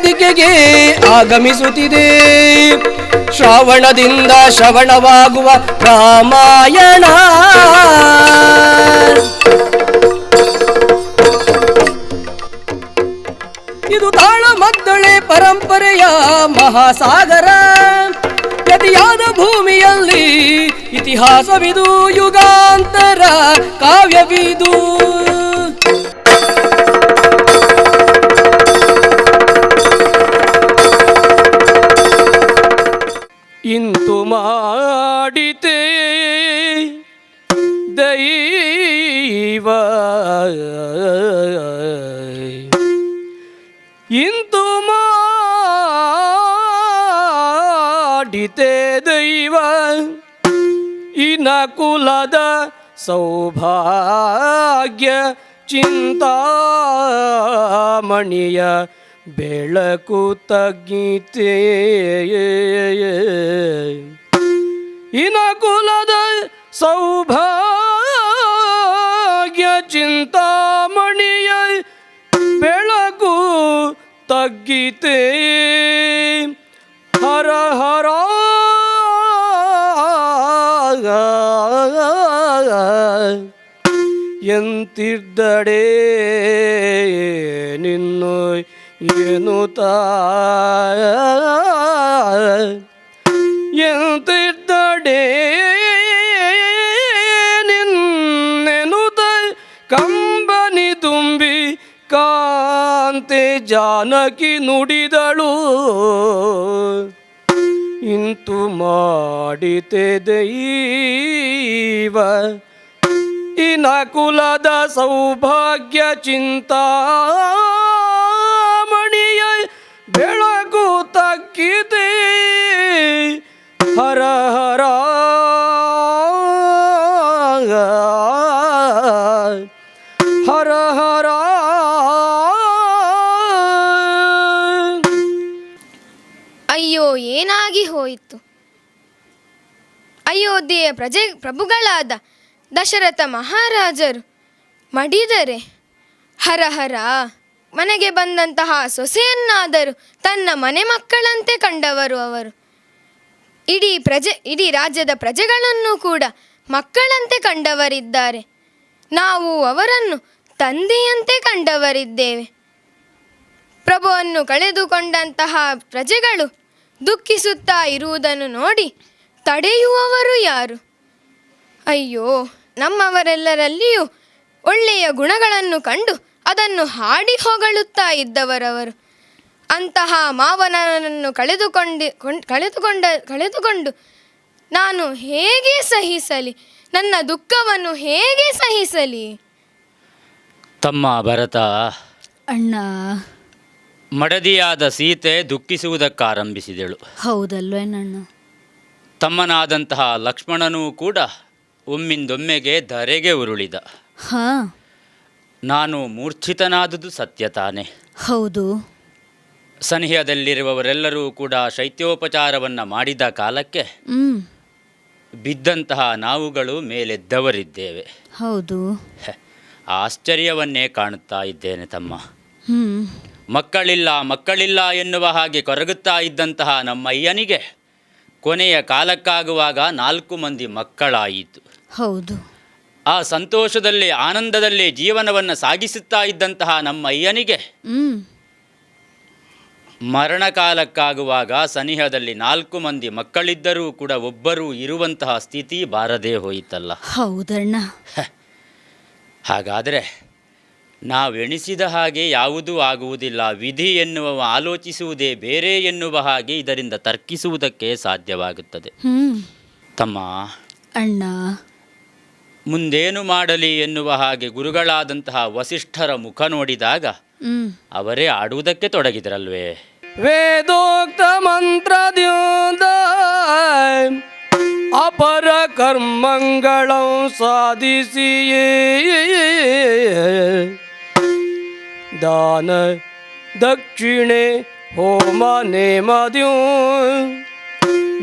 ವೇದಿಕೆಗೆ ಆಗಮಿಸುತ್ತಿದೆ. ಶ್ರಾವಣದಿಂದ ಶ್ರವಣವಾಗುವ ರಾಮಾಯಣ. ಇದು ತಾಳಮದ್ದಳೆ ಪರಂಪರೆಯ ಮಹಾಸಾಗರ. ಯತಿಯಾದ ಭೂಮಿಯಲ್ಲಿ ಇತಿಹಾಸವಿದು, ಯುಗಾಂತರ ಕಾವ್ಯವಿದು. ಇಂತು ಮಾಡಿತೆ ದೈವ, ಇಂತು ಮಾಡಿತೆ ದೈವ, ಇನಕುಲದ ಸೌಭಾಗ್ಯ ಚಿಂತಾಮಣಿಯ ಬೆಳಕು ತಗ್ಗಿತೆ. ಇನಕುಲದ ಸೌಭಾಗ್ಯ ಚಿಂತಾಮಣಿಯ ಬೆಳಕು ತಗ್ಗಿತೆ. ಹರ ಹರ ಎಂತಿದ್ದಡೆ ನಿನ್ನು ಎನ್ನುತ್ತ, ಎಂತಿದ್ದಡೆ ನಿನ್ನೆನುತ ಕಂಬನಿ ತುಂಬಿ ಕಾಂತೆ ಜಾನಕಿ ನುಡಿದಳು. ಇಂತು ಮಾಡಿತೆ ದೈವ, ಇನಕುಲದ ಸೌಭಾಗ್ಯ ಚಿಂತಾಮಣಿಯ ಬೆಳಕು ತಕ್ಕಿದೆ. ಹರ ಹರ ಹರ ಹರ. ಅಯ್ಯೋ, ಏನಾಗಿ ಹೋಯಿತು? ಅಯೋಧ್ಯೆಯ ಪ್ರಭುಗಳಾದ ದಶರಥ ಮಹಾರಾಜರು ಮಡಿದರೆ ಹರಹರ. ಮನೆಗೆ ಬಂದಂತಹ ಸೊಸೆಯನ್ನಾದರೂ ತನ್ನ ಮನೆ ಮಕ್ಕಳಂತೆ ಕಂಡವರು ಅವರು. ಇಡೀ ರಾಜ್ಯದ ಪ್ರಜೆಗಳನ್ನು ಕೂಡ ಮಕ್ಕಳಂತೆ ಕಂಡವರಿದ್ದಾರೆ. ನಾವು ಅವರನ್ನು ತಂದೆಯಂತೆ ಕಂಡವರಿದ್ದೇವೆ. ಪ್ರಭುವನ್ನು ಕಳೆದುಕೊಂಡಂತಹ ಪ್ರಜೆಗಳು ದುಃಖಿಸುತ್ತಾ ಇರುವುದನ್ನು ನೋಡಿ ತಡೆಯುವವರು ಯಾರು? ಅಯ್ಯೋ, ನಮ್ಮವರೆಲ್ಲರಲ್ಲಿಯೂ ಒಳ್ಳೆಯ ಗುಣಗಳನ್ನು ಕಂಡು ಅದನ್ನು ಹಾಡಿ ಹೊಗಳುತ್ತಾ ಇದ್ದವರವರು. ಅಂತಹ ಮಾವನನ್ನು ಕಳೆದುಕೊಂಡು ನಾನು ಹೇಗೆ ಸಹಿಸಲಿ? ನನ್ನ ದುಃಖವನ್ನು ಹೇಗೆ ಸಹಿಸಲಿ? ತಮ್ಮ ಭರತ, ಅಣ್ಣ, ಮಡದಿಯಾದ ಸೀತೆ ದುಃಖಿಸುವುದಕ್ಕಾರಂಭಿಸಿದಳು. ಹೌದಲ್ವೇನಣ್ಣ? ತಮ್ಮನಾದಂತಹ ಲಕ್ಷ್ಮಣನೂ ಕೂಡ ಒಮ್ಮಿಂದೊಮ್ಮೆಗೆ ಧರೆಗೆ ಉರುಳಿದ. ನಾನು ಮೂರ್ಛಿತನಾದುದು ಸತ್ಯ ತಾನೆ? ಹೌದು. ಸನಿಹದಲ್ಲಿರುವವರೆಲ್ಲರೂ ಕೂಡ ಶೈತ್ಯೋಪಚಾರವನ್ನು ಮಾಡಿದ ಕಾಲಕ್ಕೆ ಬಿದ್ದಂತಹ ನಾವುಗಳು ಮೇಲೆದ್ದವರಿದ್ದೇವೆ. ಹೌದು. ಆಶ್ಚರ್ಯವನ್ನೇ ಕಾಣುತ್ತಾ ಇದ್ದೇನೆ ತಮ್ಮ. ಮಕ್ಕಳಿಲ್ಲ ಎನ್ನುವ ಹಾಗೆ ಕೊರಗುತ್ತಾ ಇದ್ದಂತಹ ನಮ್ಮಯ್ಯನಿಗೆ ಕೊನೆಯ ಕಾಲಕ್ಕಾಗುವಾಗ 4 ಮಂದಿ ಮಕ್ಕಳಾಯಿತು. ಹೌದು. ಆ ಸಂತೋಷದಲ್ಲಿ ಆನಂದದಲ್ಲಿ ಜೀವನವನ್ನು ಸಾಗಿಸುತ್ತಾ ಇದ್ದಂತಹ ನಮ್ಮಯ್ಯನಿಗೆ ಮರಣಕಾಲಕ್ಕಾಗುವಾಗ ಸನಿಹದಲ್ಲಿ 4 ಮಂದಿ ಮಕ್ಕಳಿದ್ದರೂ ಕೂಡ ಒಬ್ಬರೂ ಇರುವಂತಹ ಸ್ಥಿತಿ ಬಾರದೇ ಹೋಯಿತಲ್ಲ. ಹೌದಣ್ಣ. ಹಾಗಾದರೆ ನಾವೆಣಿಸಿದ ಹಾಗೆ ಯಾವುದೂ ಆಗುವುದಿಲ್ಲ. ವಿಧಿ ಎನ್ನುವ ಆಲೋಚಿಸುವುದೇ ಬೇರೆ ಎನ್ನುವ ಹಾಗೆ ಇದರಿಂದ ತರ್ಕಿಸುವುದಕ್ಕೆ ಸಾಧ್ಯವಾಗುತ್ತದೆ. ತಮ್ಮ, ಅಣ್ಣ, ಮುಂದೇನು ಮಾಡಲಿ ಎನ್ನುವ ಹಾಗೆ ಗುರುಗಳಾದಂತಹ ವಸಿಷ್ಠರ ಮುಖ ನೋಡಿದಾಗ ಅವರೇ ಆಡುವುದಕ್ಕೆ ತೊಡಗಿದರಲ್ವೇ. ವೇದೋಕ್ತ ಮಂತ್ರದಿಂದ ಅಪರ ಕರ್ಮಗಳ ಸಾಧಿಸಿಯೇ ದಾನ ದಕ್ಷಿಣೆ ಹೋಮ ನೇಮದ್ಯೂ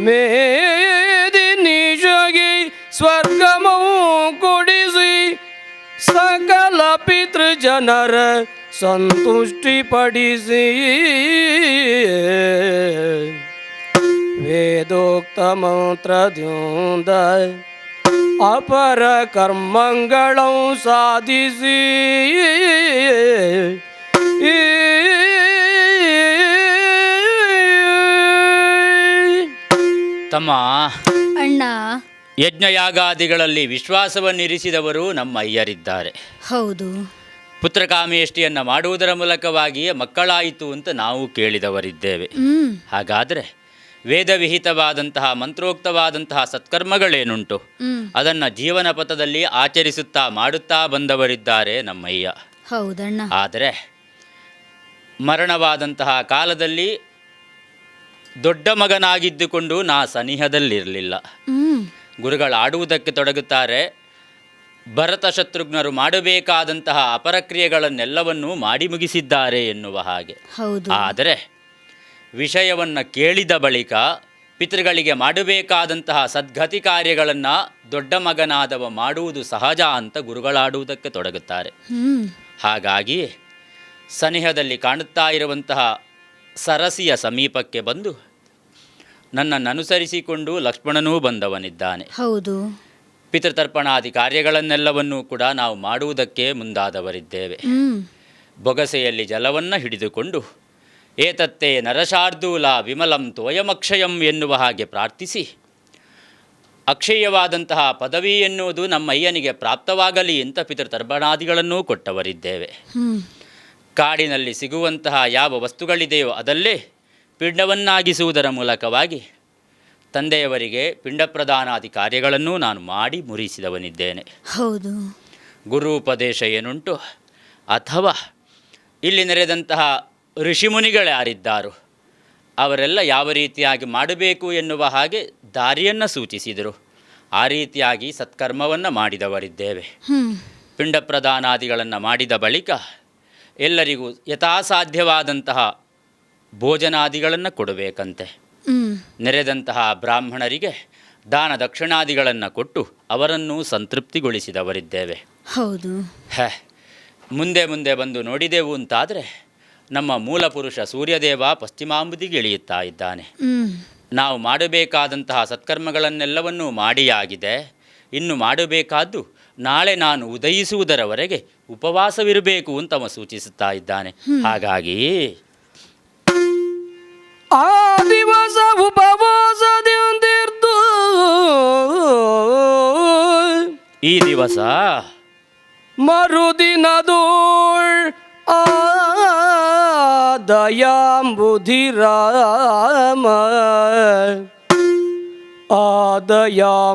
ಮೇದಿನಿಶಗೆ ಸ್ವರ್ಗಮವು ಕೊಡಿಸಿ ಸ ಸಕಲ ಪಿತೃಜನರ ಸಂತುಷ್ಟಿಪಡಿಸಿ ವೇದೋಕ್ತ ಮಂತ್ರದಿಂದ ಅಪರ ಕರ್ಮಂಗಳಂ ಸಾಧಿಸಿ ತಮ್ಮ, ಅಣ್ಣ. ಯಜ್ಞಯಾಗಾದಿಗಳಲ್ಲಿ ವಿಶ್ವಾಸವನ್ನಿರಿಸಿದವರು ನಮ್ಮ ಅಯ್ಯರಿದ್ದಾರೆ. ಹೌದು. ಪುತ್ರಕಾಮೇಷ್ಟಿಯನ್ನು ಮಾಡುವುದರ ಮೂಲಕವಾಗಿಯೇ ಮಕ್ಕಳಾಯಿತು ಅಂತ ನಾವು ಕೇಳಿದವರಿದ್ದೇವೆ. ಹಾಗಾದರೆ ವೇದವಿಹಿತವಾದಂತಹ ಮಂತ್ರೋಕ್ತವಾದಂತಹ ಸತ್ಕರ್ಮಗಳೇನುಂಟು ಅದನ್ನು ಜೀವನ ಪಥದಲ್ಲಿ ಆಚರಿಸುತ್ತಾ ಮಾಡುತ್ತಾ ಬಂದವರಿದ್ದಾರೆ ನಮ್ಮಯ್ಯ. ಹೌದಣ್ಣ. ಆದರೆ ಮರಣವಾದಂತಹ ಕಾಲದಲ್ಲಿ ದೊಡ್ಡ ಮಗನಾಗಿದ್ದುಕೊಂಡು ನಾ ಸನಿಹದಲ್ಲಿರಲಿಲ್ಲ. ಗುರುಗಳಾಡುವುದಕ್ಕೆ ತೊಡಗುತ್ತಾರೆ. ಭರತ ಶತ್ರುಘ್ನರು ಮಾಡಬೇಕಾದಂತಹ ಅಪರಕ್ರಿಯೆಗಳನ್ನೆಲ್ಲವನ್ನೂ ಮಾಡಿ ಮುಗಿಸಿದ್ದಾರೆ ಎನ್ನುವ ಹಾಗೆ. ಆದರೆ ವಿಷಯವನ್ನು ಕೇಳಿದ ಬಳಿಕ ಪಿತೃಗಳಿಗೆ ಮಾಡಬೇಕಾದಂತಹ ಸದ್ಗತಿ ಕಾರ್ಯಗಳನ್ನು ದೊಡ್ಡ ಮಗನಾದವ ಮಾಡುವುದು ಸಹಜ ಅಂತ ಗುರುಗಳಾಡುವುದಕ್ಕೆ ತೊಡಗುತ್ತಾರೆ. ಹಾಗಾಗಿ ಸನಿಹದಲ್ಲಿ ಕಾಣುತ್ತಾ ಇರುವಂತಹ ಸರಸಿಯ ಸಮೀಪಕ್ಕೆ ಬಂದು ನನ್ನನ್ನು ಅನುಸರಿಸಿಕೊಂಡು ಲಕ್ಷ್ಮಣನೂ ಬಂದವನಿದ್ದಾನೆ. ಹೌದು. ಪಿತೃತರ್ಪಣಾದಿ ಕಾರ್ಯಗಳನ್ನೆಲ್ಲವನ್ನೂ ಕೂಡ ನಾವು ಮಾಡುವುದಕ್ಕೆ ಮುಂದಾದವರಿದ್ದೇವೆ. ಬೊಗಸೆಯಲ್ಲಿ ಜಲವನ್ನು ಹಿಡಿದುಕೊಂಡು ಏತತ್ತೇ ನರಶಾರ್ದೂಲ ವಿಮಲಂ ತೋಯಮಕ್ಷಯಂ ಎನ್ನುವ ಹಾಗೆ ಪ್ರಾರ್ಥಿಸಿ, ಅಕ್ಷಯವಾದಂತಹ ಪದವಿ ಎನ್ನುವುದು ನಮ್ಮ ಅಯ್ಯನಿಗೆ ಪ್ರಾಪ್ತವಾಗಲಿ ಅಂತ ಪಿತೃತರ್ಪಣಾದಿಗಳನ್ನೂ ಕೊಟ್ಟವರಿದ್ದೇವೆ. ಕಾಡಿನಲ್ಲಿ ಸಿಗುವಂತಹ ಯಾವ ವಸ್ತುಗಳಿದೆಯೋ ಅದಲ್ಲೇ ಪಿಂಡವನ್ನಾಗಿಸುವುದರ ಮೂಲಕವಾಗಿ ತಂದೆಯವರಿಗೆ ಪಿಂಡ ಪ್ರದಾನಾದಿ ಕಾರ್ಯಗಳನ್ನೂ ನಾನು ಮಾಡಿ ಮುರಿಸಿದವನಿದ್ದೇನೆ. ಹೌದು. ಗುರುಪದೇಶ ಏನುಂಟು ಅಥವಾ ಇಲ್ಲಿ ನೆರೆದಂತಹ ಋಷಿಮುನಿಗಳು ಯಾರಿದ್ದಾರೋ ಅವರೆಲ್ಲ ಯಾವ ರೀತಿಯಾಗಿ ಮಾಡಬೇಕು ಎನ್ನುವ ಹಾಗೆ ದಾರಿಯನ್ನು ಸೂಚಿಸಿದರು. ಆ ರೀತಿಯಾಗಿ ಸತ್ಕರ್ಮವನ್ನು ಮಾಡಿದವರಿದ್ದೇವೆ. ಪಿಂಡ ಪ್ರದಾನಾದಿಗಳನ್ನು ಮಾಡಿದ ಬಳಿಕ ಎಲ್ಲರಿಗೂ ಯಥಾಸಾಧ್ಯವಾದಂತಹ ಭೋಜನಾದಿಗಳನ್ನು ಕೊಡಬೇಕಂತೆ. ನೆರೆದಂತಹ ಬ್ರಾಹ್ಮಣರಿಗೆ ದಾನ ದಕ್ಷಿಣಾದಿಗಳನ್ನು ಕೊಟ್ಟು ಅವರನ್ನು ಸಂತೃಪ್ತಿಗೊಳಿಸಿದವರಿದ್ದೇವೆ. ಹೌದು. ಮುಂದೆ ಮುಂದೆ ಬಂದು ನೋಡಿದೆವು ಅಂತಾದರೆ ನಮ್ಮ ಮೂಲ ಪುರುಷ ಸೂರ್ಯದೇವ ಪಶ್ಚಿಮಾಂಬುದಿಗೆ ಇಳಿಯುತ್ತಾ ಇದ್ದಾನೆ. ನಾವು ಮಾಡಬೇಕಾದಂತಹ ಸತ್ಕರ್ಮಗಳನ್ನೆಲ್ಲವನ್ನೂ ಮಾಡಿಯಾಗಿದೆ. ಇನ್ನು ಮಾಡಬೇಕಾದ್ದು ನಾಳೆ ನಾನು ಉದಯಿಸುವುದರವರೆಗೆ ಉಪವಾಸವಿರಬೇಕು ಅಂತ ಅವ ಸೂಚಿಸುತ್ತಾ ಇದ್ದಾನೆ. ಹಾಗಾಗಿ ಆ ದಿವಸ ಉಪವಾಸದಿಂದಿರ್ದು ಈ ದಿವಸ ಮರುದಿನದೋಳ್ ಆದಯಾಂಬುಧಿರಾಮ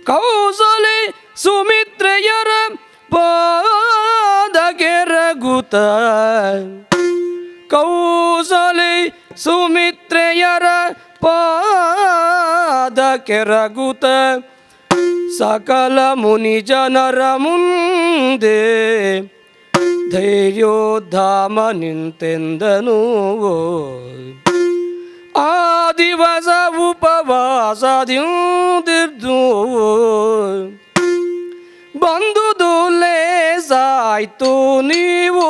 ಕೌಸಲೆ ಸುಮಿತ್ರೆಯರ ಪಾದಗೆರಗುತ ಕೌಸಲೆ ಸುಮಿತ್ರೆಯರ ಪಾದಕೆರಗುತ ಸಕಲ ಮುನಿ ಜನರ ಮುಂದೆ ಧೈರ್ಯೋದ್ಧಾಮ ನಿಂತೆಂದನು. ಆ ದಿವಸ ಉಪವಾಸದಿಂದಿರ್ದು ಬಂದುದು ಲೇಸಾಯ್ತು ನೀವು.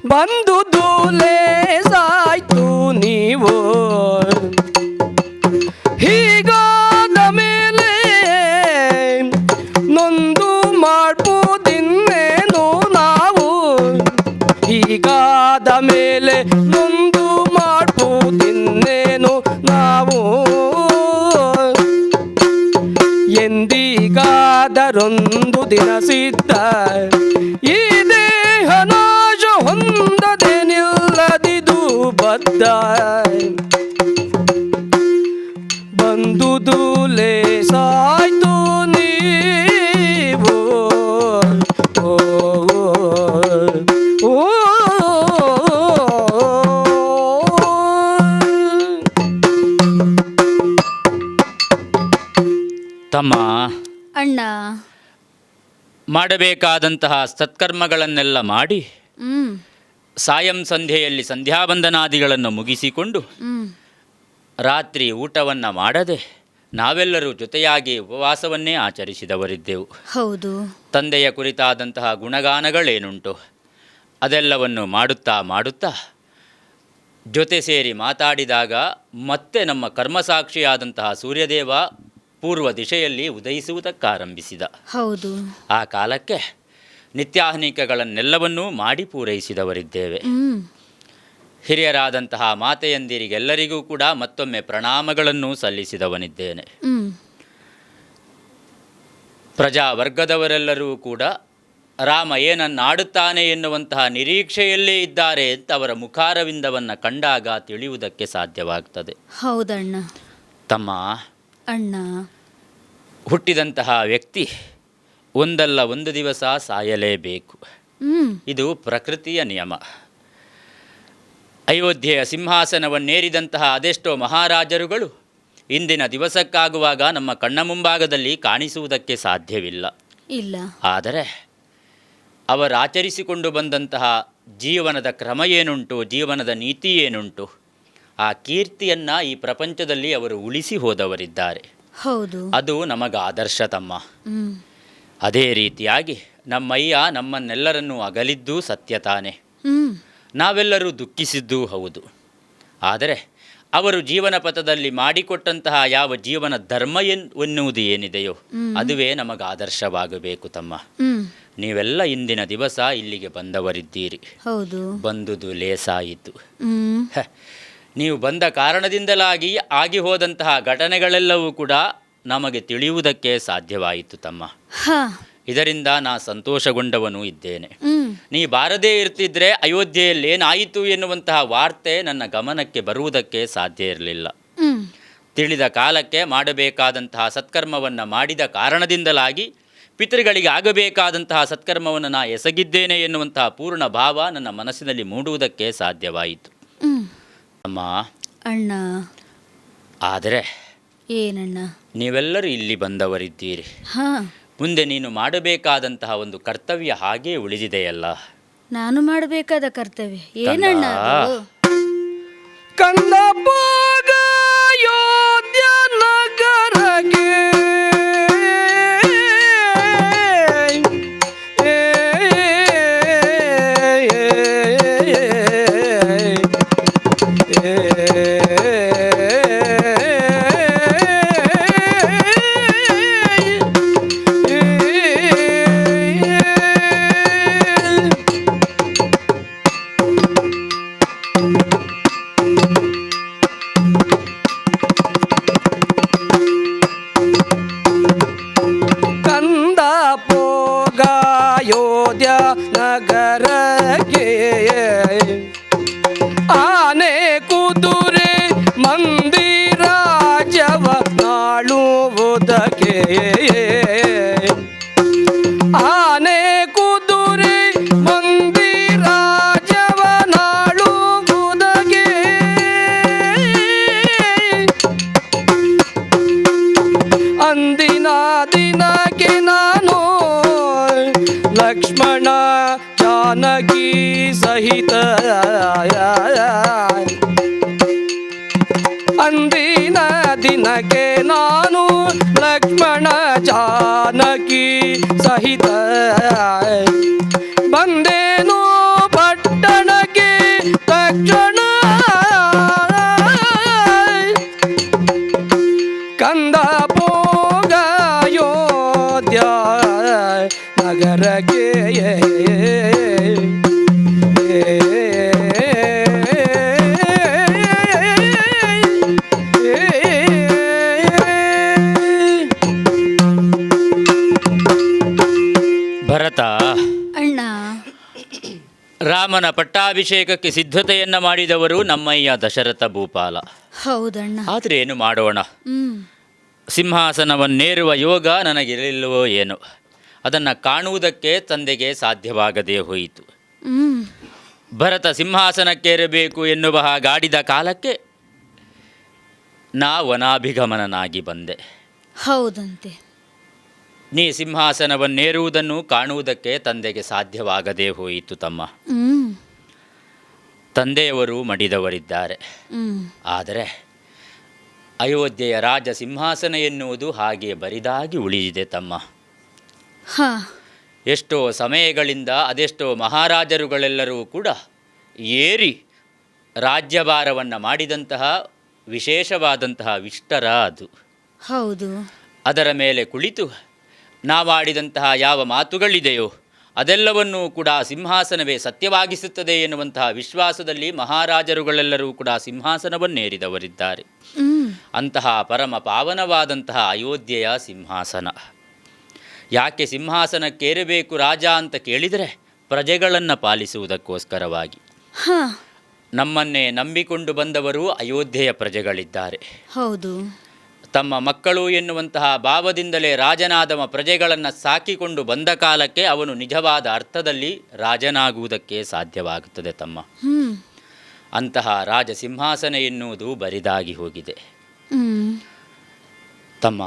ಬಂದುದು ಲೇಸಾಯ್ತು ನೀವು. ಹೀಗಾದ ಮೇಲೆ ನೊಂದು ಮಾಡ್ಬೋದಿನ್ನೇನು ನಾವು. ಹೀಗಾದ ಮೇಲೆ ನೊಂದು ಮಾಡ್ಬೋದಿನ್ನೇನು ನಾವು. ಎಂದಿಗಾದರೊಂದು ದಿನ ಸಿದ್ಧ ಈ ದೇಹ ನಾಶ ಹೊಂದದೆ ನಿಲ್ಲದಿದು ಬದ್ಧ. ಬಂದುದು ಲೇಸಾಯ್ತು ನೀವು. ಮಾಡಬೇಕಾದಂತಹ ಸತ್ಕರ್ಮಗಳನ್ನೆಲ್ಲ ಮಾಡಿ ಹ್ಮ್ ಸಾಯಂ ಸಂಧ್ಯೆಯಲ್ಲಿ ಸಂಧ್ಯಾವಂದನಾದಿಗಳನ್ನು ಮುಗಿಸಿಕೊಂಡು ಹ್ಮ್ ರಾತ್ರಿ ಊಟವನ್ನು ಮಾಡದೆ ನಾವೆಲ್ಲರೂ ಜೊತೆಯಾಗಿ ಉಪವಾಸವನ್ನೇ ಆಚರಿಸಿದವರಿದ್ದೆವು. ಹೌದು. ತಂದೆಯ ಕುರಿತಾದಂತಹ ಗುಣಗಾನಗಳೇನುಂಟು ಅದೆಲ್ಲವನ್ನು ಮಾಡುತ್ತಾ ಮಾಡುತ್ತಾ ಜೊತೆ ಸೇರಿ ಮಾತಾಡಿದಾಗ ಮತ್ತೆ ನಮ್ಮ ಕರ್ಮಸಾಕ್ಷಿಯಾದಂತಹ ಸೂರ್ಯದೇವ ಪೂರ್ವ ದಿಶೆಯಲ್ಲಿ ಉದಯಿಸುವುದಕ್ಕಾರಂಭಿಸಿದ. ಹೌದು. ಆ ಕಾಲಕ್ಕೆ ನಿತ್ಯಾಹ್ನಿಕಗಳನ್ನೆಲ್ಲವನ್ನೂ ಮಾಡಿ ಪೂರೈಸಿದವರಿದ್ದೇವೆ. ಹಿರಿಯರಾದಂತಹ ಮಾತೆಯಂದಿರಿಗೆಲ್ಲರಿಗೂ ಕೂಡ ಮತ್ತೊಮ್ಮೆ ಪ್ರಣಾಮಗಳನ್ನು ಸಲ್ಲಿಸಿದವನಿದ್ದೇನೆ. ಪ್ರಜಾವರ್ಗದವರೆಲ್ಲರೂ ಕೂಡ ರಾಮ ಏನನ್ನಾಡುತ್ತಾನೆ ಎನ್ನುವಂತಹ ನಿರೀಕ್ಷೆಯಲ್ಲೇ ಇದ್ದಾರೆ ಅಂತ ಅವರ ಮುಖಾರವಿಂದವನ್ನು ಕಂಡಾಗ ತಿಳಿಯುವುದಕ್ಕೆ ಸಾಧ್ಯವಾಗ್ತದೆ. ಹೌದಣ್ಣ. ತಮ್ಮ ಅಣ್ಣ, ಹುಟ್ಟಿದಂತಹ ವ್ಯಕ್ತಿ ಒಂದಲ್ಲ ಒಂದು ದಿವಸ ಸಾಯಲೇಬೇಕು. ಇದು ಪ್ರಕೃತಿಯ ನಿಯಮ. ಅಯೋಧ್ಯೆಯ ಸಿಂಹಾಸನವನ್ನೇರಿದಂತಹ ಅದೆಷ್ಟೋ ಮಹಾರಾಜರುಗಳು ಇಂದಿನ ದಿವಸಕ್ಕಾಗುವಾಗ ನಮ್ಮ ಕಣ್ಣ ಮುಂಭಾಗದಲ್ಲಿ ಕಾಣಿಸುವುದಕ್ಕೆ ಸಾಧ್ಯವಿಲ್ಲ. ಇಲ್ಲ. ಆದರೆ ಅವರಾಚರಿಸಿಕೊಂಡು ಬಂದಂತಹ ಜೀವನದ ಕ್ರಮ ಏನುಂಟು, ಜೀವನದ ನೀತಿ ಏನುಂಟು, ಆ ಕೀರ್ತಿಯನ್ನು ಈ ಪ್ರಪಂಚದಲ್ಲಿ ಅವರು ಉಳಿಸಿ ಹೋದವರಿದ್ದಾರೆ. ಹೌದು. ಅದು ನಮಗೆ ಆದರ್ಶ ತಮ್ಮ. ಅದೇ ರೀತಿಯಾಗಿ ನಮ್ಮಯ್ಯ ನಮ್ಮನ್ನೆಲ್ಲರನ್ನೂ ಅಗಲಿದ್ದೂ ಸತ್ಯ ತಾನೆ. ನಾವೆಲ್ಲರೂ ದುಃಖಿಸಿದ್ದೂ ಹೌದು. ಆದರೆ ಅವರು ಜೀವನ ಪಥದಲ್ಲಿ ಮಾಡಿಕೊಟ್ಟಂತಹ ಯಾವ ಜೀವನ ಧರ್ಮ ಎನ್ನುವುದು ಏನಿದೆಯೋ ಅದುವೇ ನಮಗೆ ಆದರ್ಶವಾಗಬೇಕು ತಮ್ಮ. ನೀವೆಲ್ಲ ಇಂದಿನ ದಿವಸ ಇಲ್ಲಿಗೆ ಬಂದವರಿದ್ದೀರಿ. ಹೌದು. ಬಂದುದು ಲೇಸಾಯಿತು. ನೀವು ಬಂದ ಕಾರಣದಿಂದಲಾಗಿ ಆಗಿ ಹೋದಂತಹ ಘಟನೆಗಳೆಲ್ಲವೂ ಕೂಡ ನಮಗೆ ತಿಳಿಯುವುದಕ್ಕೆ ಸಾಧ್ಯವಾಯಿತು ತಮ್ಮ. ಇದರಿಂದ ನಾ ಸಂತೋಷಗೊಂಡವನು ಇದ್ದೇನೆ. ನೀ ಬಾರದೇ ಇರ್ತಿದ್ರೆ ಅಯೋಧ್ಯೆಯಲ್ಲೇನಾಯಿತು ಎನ್ನುವಂತಹ ವಾರ್ತೆ ನನ್ನ ಗಮನಕ್ಕೆ ಬರುವುದಕ್ಕೆ ಸಾಧ್ಯ ಇರಲಿಲ್ಲ. ತಿಳಿದ ಕಾಲಕ್ಕೆ ಮಾಡಬೇಕಾದಂತಹ ಸತ್ಕರ್ಮವನ್ನು ಮಾಡಿದ ಕಾರಣದಿಂದಲಾಗಿ ಪಿತೃಗಳಿಗೆ ಆಗಬೇಕಾದಂತಹ ಸತ್ಕರ್ಮವನ್ನು ನಾ ಎಸಗಿದ್ದೇನೆ ಎನ್ನುವಂತಹ ಪೂರ್ಣ ಭಾವ ನನ್ನ ಮನಸ್ಸಿನಲ್ಲಿ ಮೂಡುವುದಕ್ಕೆ ಸಾಧ್ಯವಾಯಿತು. ಅಮ್ಮ ಅಣ್ಣ. ಆದರೆ ಏನಣ್ಣ? ನೀವೆಲ್ಲರೂ ಇಲ್ಲಿ ಬಂದವರಿದ್ದೀರಿ. ಮುಂದೆ ನೀನು ಮಾಡಬೇಕಾದಂತಹ ಒಂದು ಕರ್ತವ್ಯ ಹಾಗೇ ಉಳಿದಿದೆಯಲ್ಲ. ನಾನು ಮಾಡಬೇಕಾದ ಕರ್ತವ್ಯ ಏನಣ್ಣ? ಕಂದ ಭೋಗ ಯೋಧ್ಯ ನಗರಗೆ ನಗರಕ್ಕೆ ಆನೆ ಕುದುರೆ ಮಂದಿರಾಜವ ನಾಳುವುದಕ್ಕೆ ಆನೆ ಕುದುರೆ ಮಂದಿರಾಜವ ನಾಳುವುದಕ್ಕೆ ಅಂದಿನ ದಿನಕ್ಕೆ ನಾನು ಲಕ್ಷ್ಮಣ ಜಾನಕಿ ಸಹಿತ ಅಂದಿನ ದಿನಕ್ಕೆ ನಾನು ಲಕ್ಷ್ಮಣ ಜಾನಕಿ ಸಹಿತ ಬಂದೇನು ಪಟ್ಟಣಕ್ಕೆ ತಕ್ಷಣ ಕಂದ ಭೋಗ ಯೋಧ್ಯ ನಗರಕ್ಕೆ ಭರತ ಅಣ್ಣ. ರಾಮನ ಪಟ್ಟಾಭಿಷೇಕಕ್ಕೆ ಸಿದ್ಧತೆಯನ್ನ ಮಾಡಿದವರು ನಮ್ಮಯ್ಯ ದಶರಥ ಭೂಪಾಲ. ಹೌದಣ್ಣ. ಆದರೆ ಏನು ಮಾಡೋಣ, ಸಿಂಹಾಸನವನ್ನೇರುವ ಯೋಗ ನನಗಿರಲಿಲ್ಲವೋ ಏನೋ, ಅದನ್ನು ಕಾಣುವುದಕ್ಕೆ ತಂದೆಗೆ ಸಾಧ್ಯವಾಗದೇ ಹೋಯಿತು. ಭರತ ಸಿಂಹಾಸನಕ್ಕೇರಬೇಕು ಎನ್ನುವ ಹಾಗಾಡಿದ ಕಾಲಕ್ಕೆ ನಾ ವನಾಭಿಗಮನನಾಗಿ ಬಂದೆ. ಹೌದಂತೆ. ನೀ ಸಿಂಹಾಸನವನ್ನೇರುವುದನ್ನು ಕಾಣುವುದಕ್ಕೆ ತಂದೆಗೆ ಸಾಧ್ಯವಾಗದೇ ಹೋಯಿತು ತಮ್ಮ. ಹ್ಮ್ ತಂದೆಯವರು ಮಡಿದವರಿದ್ದಾರೆ. ಹ್ಮ್ ಆದರೆ ಅಯೋಧ್ಯೆಯ ರಾಜ ಸಿಂಹಾಸನ ಎನ್ನುವುದು ಹಾಗೆ ಬರಿದಾಗಿ ಉಳಿದಿದೆ ತಮ್ಮ. ಹಾ ಎಷ್ಟೋ ಸಮಯಗಳಿಂದ ಅದೆಷ್ಟೋ ಮಹಾರಾಜರುಗಳೆಲ್ಲರೂ ಕೂಡ ಏರಿ ರಾಜ್ಯಭಾರವನ್ನು ಮಾಡಿದಂತಹ ವಿಶೇಷವಾದಂತಹ ವಿಷ್ಟರ ಅದು. ಹೌದು. ಅದರ ಮೇಲೆ ಕುಳಿತು ನಾವಾಡಿದಂತಹ ಯಾವ ಮಾತುಗಳಿದೆಯೋ ಅದೆಲ್ಲವನ್ನೂ ಕೂಡ ಸಿಂಹಾಸನವೇ ಸತ್ಯವಾಗಿಸುತ್ತದೆ ಎನ್ನುವಂತಹ ವಿಶ್ವಾಸದಲ್ಲಿ ಮಹಾರಾಜರುಗಳೆಲ್ಲರೂ ಕೂಡ ಸಿಂಹಾಸನವನ್ನೇರಿದವರಿದ್ದಾರೆ. ಅಂತಹ ಪರಮ ಪಾವನವಾದಂತಹ ಅಯೋಧ್ಯೆಯ ಸಿಂಹಾಸನ. ಯಾಕೆ ಸಿಂಹಾಸನಕ್ಕೇರಬೇಕು ರಾಜ ಅಂತ ಕೇಳಿದರೆ ಪ್ರಜೆಗಳನ್ನು ಪಾಲಿಸುವುದಕ್ಕೋಸ್ಕರವಾಗಿ. ನಮ್ಮನ್ನೇ ನಂಬಿಕೊಂಡು ಬಂದವರು ಅಯೋಧ್ಯೆಯ ಪ್ರಜೆಗಳಿದ್ದಾರೆ. ಹೌದು. ತಮ್ಮ ಮಕ್ಕಳು ಎನ್ನುವಂತಹ ಭಾವದಿಂದಲೇ ರಾಜನಾದವ ಪ್ರಜೆಗಳನ್ನು ಸಾಕಿಕೊಂಡು ಬಂದ ಕಾಲಕ್ಕೆ ಅವನು ನಿಜವಾದ ಅರ್ಥದಲ್ಲಿ ರಾಜನಾಗುವುದಕ್ಕೆ ಸಾಧ್ಯವಾಗುತ್ತದೆ ತಮ್ಮ. ಅಂತಹ ರಾಜ ಸಿಂಹಾಸನ ಎನ್ನುವುದು ಬರಿದಾಗಿ ಹೋಗಿದೆ ತಮ್ಮ.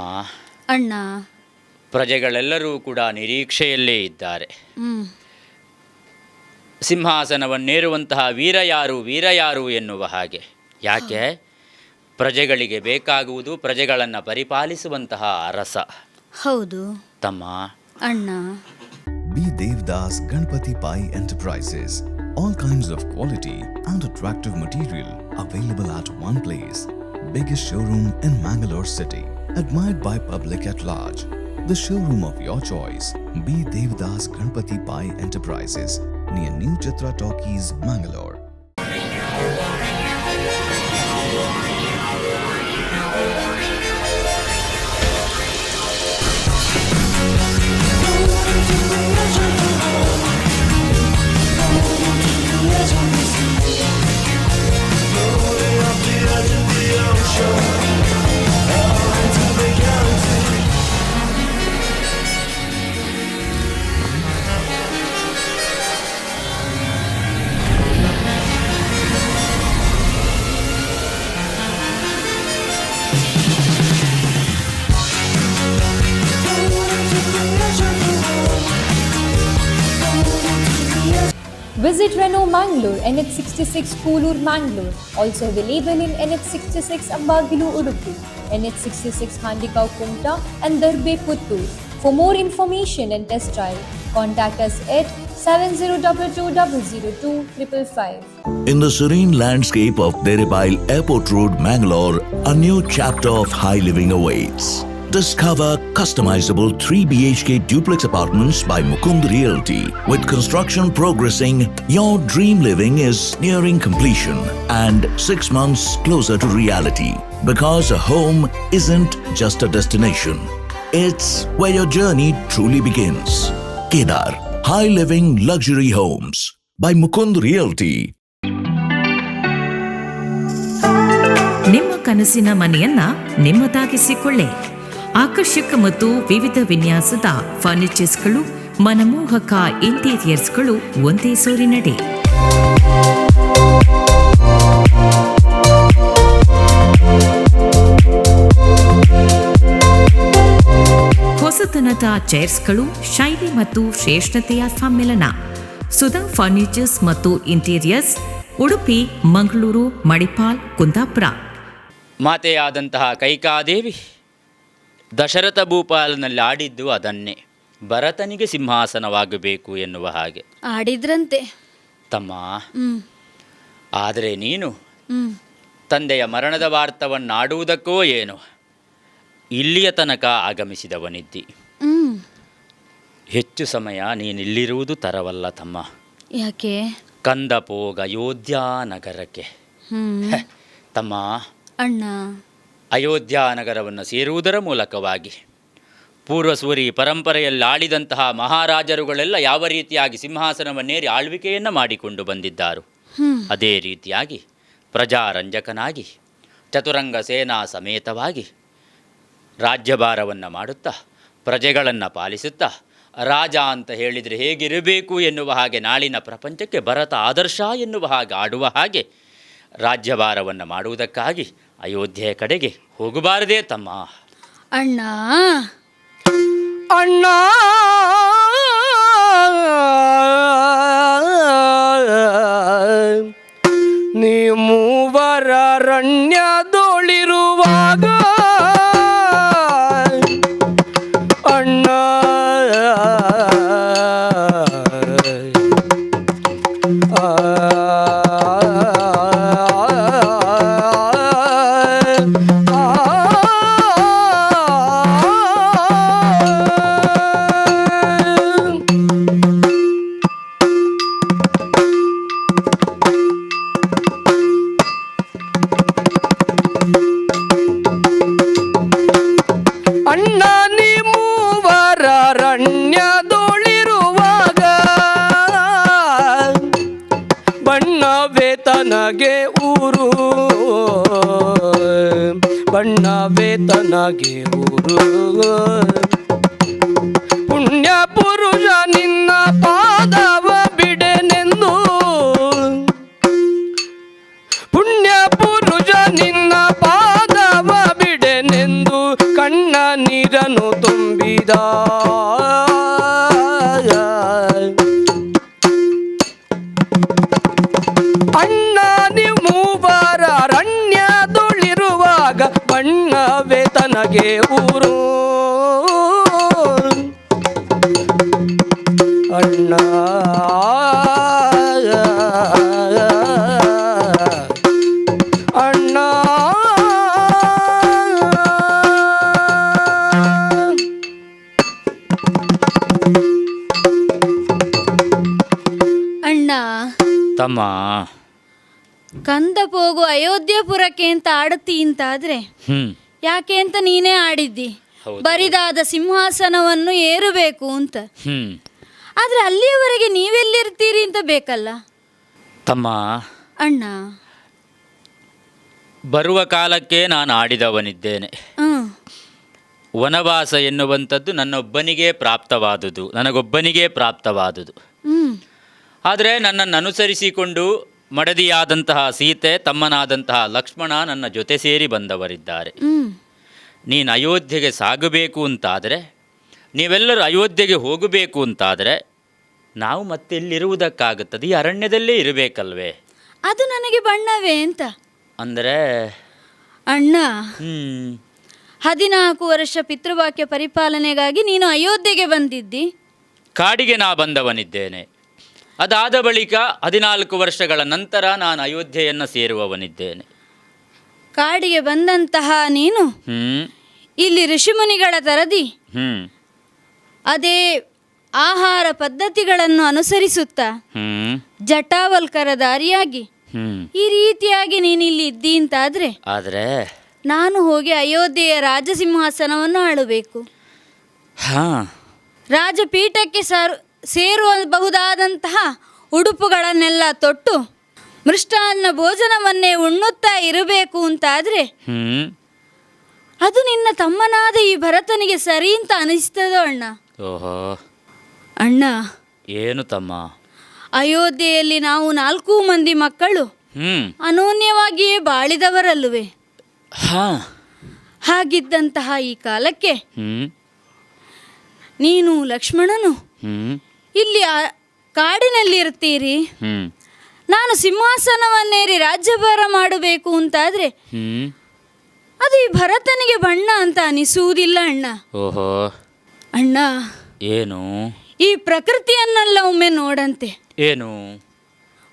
ಅಣ್ಣ, ಪ್ರಜೆಗಳೆಲ್ಲರೂ ಕೂಡ ನಿರೀಕ್ಷೆಯಲ್ಲೇ ಇದ್ದಾರೆ. ಸಿಂಹಾಸನವನ್ನೇರುವಂತಹ ವೀರ ಯಾರು ಎನ್ನುವ ಹಾಗೆ. ಯಾಕೆ? ಪ್ರಜೆಗಳಿಗೆ ಬೇಕಾಗುವುದು ಪ್ರಜೆಗಳನ್ನು ಪರಿಪಾಲಿಸುವಂತಹ ಅರಸ. ಹೌದು ತಮ್ಮ. ಅಣ್ಣ. B. Devdas Ganpati Pai Enterprises. All kinds of quality and attractive material available at one place. Biggest showroom in Mangalore city. Admired by public at large. The showroom of your choice. B. Devdas Ganpati Pai Enterprises. Near New Chitra Talkies, Mangalore. Visit Renault Mangalore, NH66 Koolur Mangalore. Also available in NH66 Ambagilu Udupi, NH66 Handikau Kumta and Darbe Puttur. For more information and test drive, contact us at 7022002555. In the serene landscape of Deribail Airport Road, Mangalore, a new chapter of high living awaits. Discover customizable 3 BHK duplex apartments by Mukund Realty. With construction progressing, your dream living is nearing completion and 6 months closer to reality. Because a home isn't just a destination. It's where your journey truly begins. Kedar, High Living Luxury Homes by Mukund Realty. ನಿಮ್ಮ ಕನಸಿನ ಮನೆಯನ್ನ ನಿಮ್ಮದಾಗಿಸಿಕೊಳ್ಳಿ. ಆಕರ್ಷಕ ಮತ್ತು ವಿವಿಧ ವಿನ್ಯಾಸದ ಫರ್ನಿಚರ್ಸ್ಗಳು, ಮನಮೋಹಕ ಇಂಟೀರಿಯರ್ಸ್ಗಳು ಒಂದೇ ಸೂರಿನಡಿ. ಹೊಸತನದ ಚೇರ್ಸ್ಗಳು, ಶೈಲಿ ಮತ್ತು ಶ್ರೇಷ್ಠತೆಯ ಸಮ್ಮಿಲನ. ಸುಧಾ ಫರ್ನಿಚರ್ಸ್ ಮತ್ತು ಇಂಟೀರಿಯರ್ಸ್, ಉಡುಪಿ, ಮಂಗಳೂರು, ಮಣಿಪಾಲ್, ಕುಂದಾಪುರ. ಮಾತೆಯಾದಂತಹ ಕೈಕಾದೇವಿ ದಶರಥ ಭೂಪಾಲನಲ್ಲಿ ಆಡಿದ್ದು ಅದನ್ನೇ, ಭರತನಿಗೆ ಸಿಂಹಾಸನವಾಗಬೇಕು ಎನ್ನುವ ಹಾಗೆ ಆಡಿದ್ರಂತೆ ತಮ್ಮ. ಆದರೆ ನೀನು ತಂದೆಯ ಮರಣದ ವಾರ್ತವನ್ನಾಡುವುದಕ್ಕೋ ಏನೋ ಇಲ್ಲಿಯ ತನಕ ಆಗಮಿಸಿದವನಿದ್ದಿ. ಹೆಚ್ಚು ಸಮಯ ನೀನಿಲ್ಲಿರುವುದು ತರವಲ್ಲ ತಮ್ಮ. ಯಾಕೆ? ಕಂದಪೋಗ ಅಯೋಧ್ಯಾ ನಗರಕ್ಕೆ. ತಮ್ಮ. ಅಣ್ಣ, ಅಯೋಧ್ಯಾ ನಗರವನ್ನು ಸೇರುವುದರ ಮೂಲಕವಾಗಿ ಪೂರ್ವಸೂರಿ ಪರಂಪರೆಯಲ್ಲಿ ಆಳಿದಂತಹ ಮಹಾರಾಜರುಗಳೆಲ್ಲ ಯಾವ ರೀತಿಯಾಗಿ ಸಿಂಹಾಸನವನ್ನೇರಿ ಆಳ್ವಿಕೆಯನ್ನು ಮಾಡಿಕೊಂಡು ಬಂದಿದ್ದಾರೋ ಅದೇ ರೀತಿಯಾಗಿ ಪ್ರಜಾರಂಜಕನಾಗಿ ಚತುರಂಗ ಸೇನಾ ಸಮೇತವಾಗಿ ರಾಜ್ಯಭಾರವನ್ನು ಮಾಡುತ್ತಾ ಪ್ರಜೆಗಳನ್ನು ಪಾಲಿಸುತ್ತಾ ರಾಜ ಅಂತ ಹೇಳಿದರೆ ಹೇಗಿರಬೇಕು ಎನ್ನುವ ಹಾಗೆ ನಾಳಿನ ಪ್ರಪಂಚಕ್ಕೆ ಭರತ ಆದರ್ಶ ಎನ್ನುವ ಹಾಗೆ ಆಡುವ ಹಾಗೆ ರಾಜ್ಯಭಾರವನ್ನು ಮಾಡುವುದಕ್ಕಾಗಿ ಅಯೋಧ್ಯೆಯ ಕಡೆಗೆ ಹೋಗಬಾರದೇ ತಮ್ಮ. ಅಣ್ಣ. ಅಣ್ಣ ನೀ ಮೂವರ ಅರಣ್ಯದೊಳಿರುವಾಗ ಅಣ್ಣ ಅಣ್ಣ ನೀ ಮೂವರ ಅರಣ್ಯದೊಳಿರುವಾಗ ಬಣ್ಣವೇ ತನಗೆ ಊರು ಬಣ್ಣವೇ ತನಗೆ ಊರು ಪುಣ್ಯ ಪುರುಷ ನಿನ್ನ ಪಾದವ ಬಿಡೆನೆಂದು ಪುಣ್ಯ ಪುರುಷ ನಿನ್ನ ಪಾದವ ಬಿಡೆನೆಂದು ಕಣ್ಣ ನೀರನ್ನು ತುಂಬಿದ ಅಣ್ಣ ನೀವು ಮೂವರ ಅರಣ್ಯದೊಳಿರುವಾಗ ಬಣ್ಣವೇ ತನಗೆ ಊರು ಅಣ್ಣ ಅಣ್ಣ ಅಣ್ಣ, ತಮ್ಮ, ಕಂದ ಹೋಗು ಅಯೋಧ್ಯಪುರಕ್ಕೆ ಅಂತ ಆಡುತ್ತಿ ಅಂತಾದ್ರೆ ಯಾಕೆ ಅಂತ ನೀನೇ ಆಡಿದ್ದಿ. ಬರಿದಾದ ಸಿಂಹಾಸನವನ್ನು ಏರಬೇಕು ಅಂತ. ಆದ್ರೆ ಅಲ್ಲಿಯವರೆಗೆ ನೀವೆಲ್ಲಿರ್ತೀರಿ ಅಂತ ಬೇಕಲ್ಲ ತಮ್ಮ. ಅಣ್ಣ, ಬರುವ ಕಾಲಕ್ಕೆ ನಾನು ಆಡಿದವನಿದ್ದೇನೆ. ವನವಾಸ ಎನ್ನುವಂಥದ್ದು ನನ್ನೊಬ್ಬನಿಗೆ ಪ್ರಾಪ್ತವಾದುದು, ನನಗೊಬ್ಬನಿಗೆ ಪ್ರಾಪ್ತವಾದುದು. ಆದರೆ ನನ್ನನ್ನು ಅನುಸರಿಸಿಕೊಂಡು ಮಡದಿಯಾದಂತಹ ಸೀತೆ, ತಮ್ಮನಾದಂತಹ ಲಕ್ಷ್ಮಣ ನನ್ನ ಜೊತೆ ಸೇರಿ ಬಂದವರಿದ್ದಾರೆ. ನೀನು ಅಯೋಧ್ಯೆಗೆ ಸಾಗಬೇಕು ಅಂತಾದರೆ, ನೀವೆಲ್ಲರೂ ಅಯೋಧ್ಯೆಗೆ ಹೋಗಬೇಕು ಅಂತಾದರೆ ನಾವು ಮತ್ತೆ ಎಲ್ಲಿರುವುದಕ್ಕಾಗುತ್ತದೆ? ಈ ಅರಣ್ಯದಲ್ಲೇ ಇರಬೇಕಲ್ವೇ? ಅದು ನನಗೆ ಬಣ್ಣವೇ ಅಂತ ಅಂದರೆ ಅಣ್ಣ, 14 ವರ್ಷ ಪಿತೃವಾಕ್ಯ ಪರಿಪಾಲನೆಗಾಗಿ ನೀನು ಅಯೋಧ್ಯೆಗೆ ಬಂದಿದ್ದಿ. ಕಾಡಿಗೆ ನಾ ಬಂದವನಿದ್ದೇನೆ. ಅದಾದ ಬಳಿಕ 14 ವರ್ಷಗಳ ನಂತರ ನಾನು ಅಯೋಧ್ಯೆಯನ್ನು ಸೇರುವವನಿದ್ದೇನೆ. ಕಾಡಿಗೆ ಬಂದಂತಹ ನೀನು ಇಲ್ಲಿ ಋಷಿಮುನಿಗಳ ತರದಿ ಅದೇ ಆಹಾರ ಪದ್ಧತಿಗಳನ್ನು ಅನುಸರಿಸುತ್ತಾ ಜಟಾವಲ್ಕರ ದಾರಿಯಾಗಿ ಈ ರೀತಿಯಾಗಿ ನೀನು ಇಲ್ಲಿ ಇದ್ದಿ ಅಂತಾದ್ರೆ ಆದರೆ ನಾನು ಹೋಗಿ ಅಯೋಧ್ಯೆಯ ರಾಜಸಿಂಹಾಸನವನ್ನು ಆಳಬೇಕು. ರಾಜಪೀಠಕ್ಕೆ ಸೇರಬಹುದಾದಂತಹ ಉಡುಪುಗಳನ್ನೆಲ್ಲ ತೊಟ್ಟು ಮೃಷ್ಟಾನ್ನ ಭೋಜನವನ್ನೇ ಉಣ್ಣುತ್ತಾ ಇರಬೇಕು ಅಂತಾದ್ರೆ ಅದು ನಿನ್ನ ತಮ್ಮನಾದ ಈ ಭರತನಿಗೆ ಸರಿ ಅಂತ ಅನಿಸ್ತದೋ ಅಣ್ಣ? ಓಹೋ ಅಣ್ಣ, ಏನು ತಮ್ಮ? ಅಯೋಧ್ಯೆಯಲ್ಲಿ ನಾವು 4 ಮಂದಿ ಮಕ್ಕಳು ಅನೋನ್ಯವಾಗಿಯೇ ಬಾಳಿದವರಲ್ಲವೇ? ಹಾಗಿದ್ದಂತಹ ಈ ಕಾಲಕ್ಕೆ ನೀನು ಲಕ್ಷ್ಮಣನು ಇಲ್ಲಿ ಕಾಡಿನಲ್ಲಿರ್ತೀರಿ. ನಾನು ಸಿಂಹಾಸನವನ್ನೇರಿ ರಾಜ್ಯಭಾರ ಮಾಡಬೇಕು ಅಂತಾದ್ರೆ ಅದು ಈ ಭರತನಿಗೆ ಬಣ್ಣ ಅಂತ ಅನಿಸುವುದಿಲ್ಲ ಅಣ್ಣ. ಓಹೋ ಅಣ್ಣ, ಏನು? ಈ ಪ್ರಕೃತಿಯನ್ನೆಲ್ಲ ಒಮ್ಮೆ ನೋಡಂತೆ. ಏನು?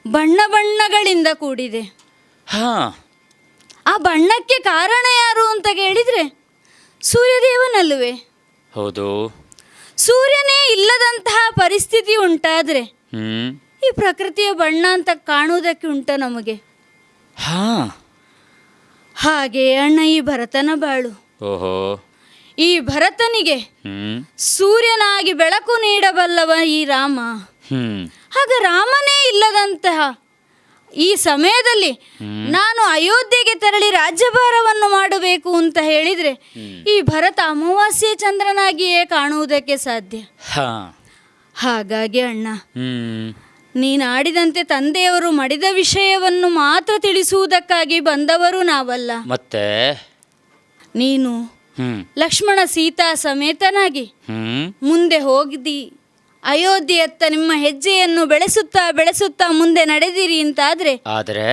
ಬಣ್ಣ ಬಣ್ಣಗಳಿಂದ ಕೂಡಿದೆ. ಆ ಬಣ್ಣಕ್ಕೆ ಕಾರಣ ಯಾರು ಅಂತ ಕೇಳಿದ್ರೆ ಸೂರ್ಯದೇವನಲ್ಲವೇ? ಹೌದು. ಸೂರ್ಯನೇ ಇಲ್ಲದಂತಹ ಪರಿಸ್ಥಿತಿ ಉಂಟಾದ್ರೆ ಈ ಪ್ರಕೃತಿಯ ಬಣ್ಣ ಅಂತ ಕಾಣುವುದಕ್ಕೆ ಉಂಟ ನಮಗೆ? ಹಾಗೆ ಅಣ್ಣ ಈ ಭರತನ ಬಾಳು. ಓಹೋ, ಈ ಭರತನಿಗೆ ಸೂರ್ಯನಾಗಿ ಬೆಳಕು ನೀಡಬಲ್ಲವ ಈ ರಾಮ. ಆಗ ರಾಮನೇ ಇಲ್ಲದಂತಹ ಈ ಸಮಯದಲ್ಲಿ ನಾನು ಅಯೋಧ್ಯೆಗೆ ತೆರಳಿ ರಾಜ್ಯಭಾರವನ್ನು ಮಾಡಬೇಕು ಅಂತ ಹೇಳಿದ್ರೆ ಈ ಭರತ ಅಮಾವಾಸ್ಯೆ ಚಂದ್ರನಾಗಿಯೇ ಕಾಣುವುದಕ್ಕೆ ಸಾಧ್ಯ. ಹಾಗಾಗಿ ಅಣ್ಣ, ನೀನಾಡಿದಂತೆ ತಂದೆಯವರು ಮಡಿದ ವಿಷಯವನ್ನು ಮಾತ್ರ ತಿಳಿಸುವುದಕ್ಕಾಗಿ ಬಂದವರು ನಾವಲ್ಲ. ಮತ್ತೆ ನೀನು ಲಕ್ಷ್ಮಣ ಸೀತಾ ಸಮೇತನಾಗಿ ಮುಂದೆ ಹೋಗಿದ್ದಿ ಅಯೋಧ್ಯೆಯತ್ತ ನಿಮ್ಮ ಹೆಜ್ಜೆಯನ್ನು ಬೆಳೆಸುತ್ತಾ ಬೆಳೆಸುತ್ತಾ ಮುಂದೆ ನಡೆದಿರಿ ಅಂತಾದ್ರೆ ಆದರೆ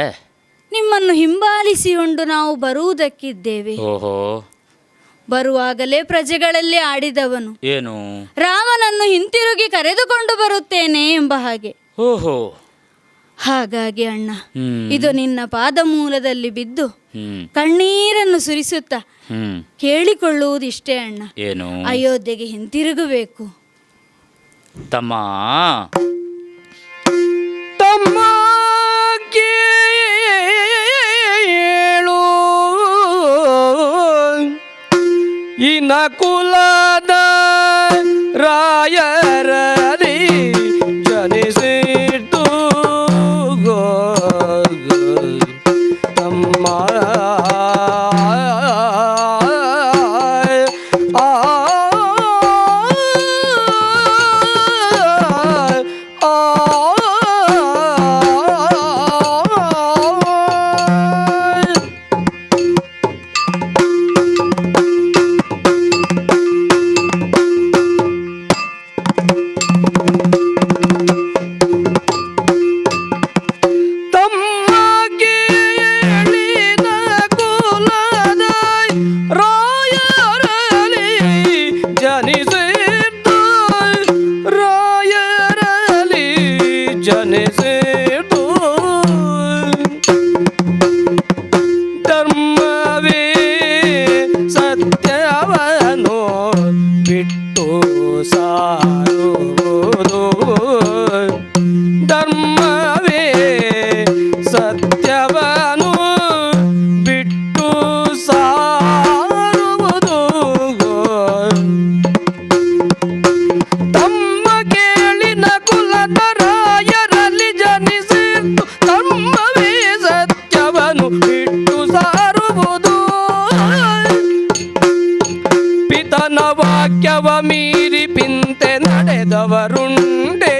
ನಿಮ್ಮನ್ನು ಹಿಂಬಾಲಿಸಿಕೊಂಡು ನಾವು ಬರುವುದಕ್ಕಿದ್ದೇವೆ. ಓಹೋ, ಬರುವಾಗಲೇ ಪ್ರಜೆಗಳಲ್ಲಿ ಆಡಿದವನು ಏನು? ರಾಮನನ್ನು ಹಿಂತಿರುಗಿ ಕರೆದುಕೊಂಡು ಬರುತ್ತೇನೆ ಎಂಬ ಹಾಗೆ. ಓಹೋ, ಹಾಗಾಗಿ ಅಣ್ಣ, ಇದು ನಿನ್ನ ಪಾದ ಮೂಲದಲ್ಲಿ ಬಿದ್ದು ಕಣ್ಣೀರನ್ನು ಸುರಿಸುತ್ತಾ ಕೇಳಿಕೊಳ್ಳುವುದಿಷ್ಟೇ ಅಣ್ಣ. ಏನು? ಅಯೋಧ್ಯೆಗೆ ಹಿಂತಿರುಗಬೇಕು. ತಮ್ಮ ತಮ್ಮ ಕೇಳು ಈ ನಕುಲದ ರಾಯರಲ್ಲಿ ಜನಿಸಿತು ತಮ್ಮ ಜನಿಸಿತು ಧರ್ಮವೇ ಸತ್ಯವನು ಬಿಟ್ಟು ಸಾರುವುದು, ಧರ್ಮವೇ ಸತ್ಯವನು ಬಿಟ್ಟು ಸಾರುವುದು. ತಮ್ಮ ಕೇಳಿನ ಕುಲದ ರಾಯರಲ್ಲಿ ಜನಿಸಿತು ಧರ್ಮವೇ ಸತ್ಯವನು ಬಿಟ್ಟು ಸಾರುವುದು. ಪಿತನ ವಾಕ್ಯವ ಮೀರಿ ಪಿಂತೆ ನಡೆದವರುಂಡೆ,